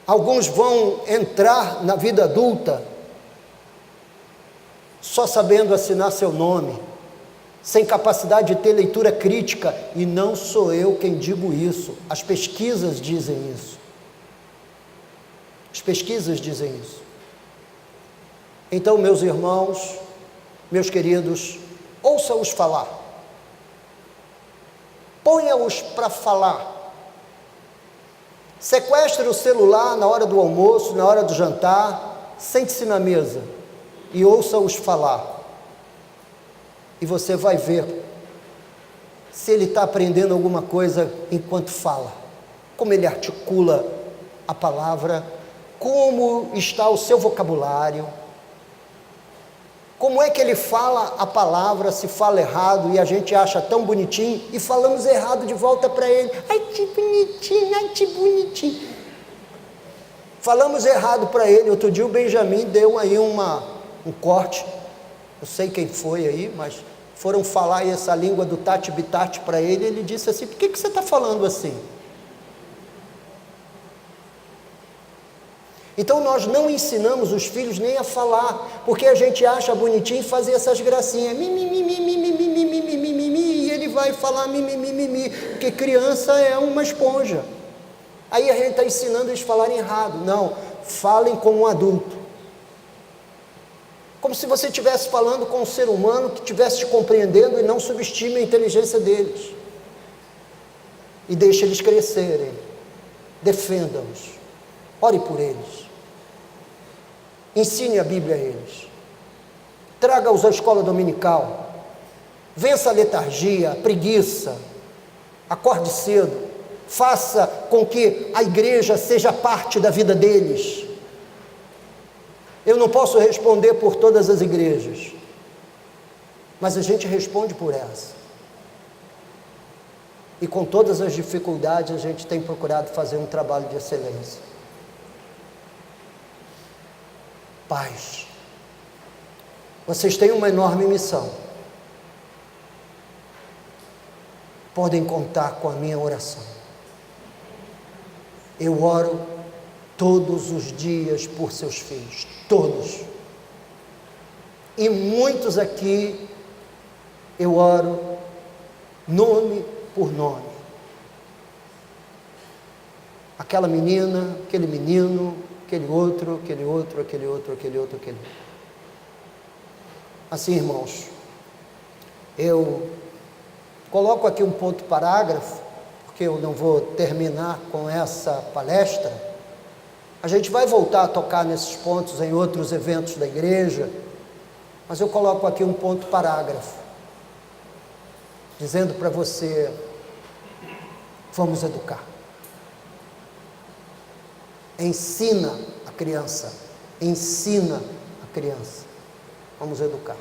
Alguns vão entrar na vida adulta só sabendo assinar seu nome, sem capacidade de ter leitura crítica, e não sou eu quem digo isso, as pesquisas dizem isso. As pesquisas dizem isso. Então, meus irmãos, meus queridos, ouça-os falar. Ponha-os para falar. Sequestre o celular na hora do almoço, na hora do jantar, sente-se na mesa e ouça-os falar. E você vai ver se ele está aprendendo alguma coisa enquanto fala, como ele articula a palavra, como está o seu vocabulário, como é que ele fala a palavra, se fala errado e a gente acha tão bonitinho e falamos errado de volta para ele. Ai, que bonitinho, ai, que bonitinho. Falamos errado para ele. Outro dia o Benjamin deu aí um corte, não sei quem foi aí, mas foram falar aí essa língua do tati bitati para ele, e ele disse assim: por que você está falando assim? Então nós não ensinamos os filhos nem a falar, porque a gente acha bonitinho fazer essas gracinhas, e ele vai falar mimimi, porque criança é uma esponja. Aí a gente está ensinando eles a falarem errado. Não, falem como um adulto, como se você estivesse falando com um ser humano que estivesse te compreendendo, e não subestime a inteligência deles, e deixe eles crescerem. Defenda-os, ore por eles. ensine a Bíblia a eles, traga-os à escola dominical, vença a letargia, a preguiça, acorde cedo, faça com que a igreja seja parte da vida deles. Eu não posso responder por todas as igrejas, mas a gente responde por essa. E com todas as dificuldades a gente tem procurado fazer um trabalho de excelência. Pais, vocês têm uma enorme missão. Podem contar com a minha oração. Eu oro todos os dias por seus filhos, todos. E muitos aqui eu oro nome por nome. Aquela menina, aquele menino, aquele outro, aquele outro, aquele outro, aquele outro, aquele outro. Assim, irmãos, eu coloco aqui um ponto parágrafo, porque eu não vou terminar com essa palestra. A gente vai voltar a tocar nesses pontos em outros eventos da igreja, mas eu coloco aqui um ponto parágrafo, dizendo para você: vamos educar. Ensina a criança, ensina a criança. Vamos educar.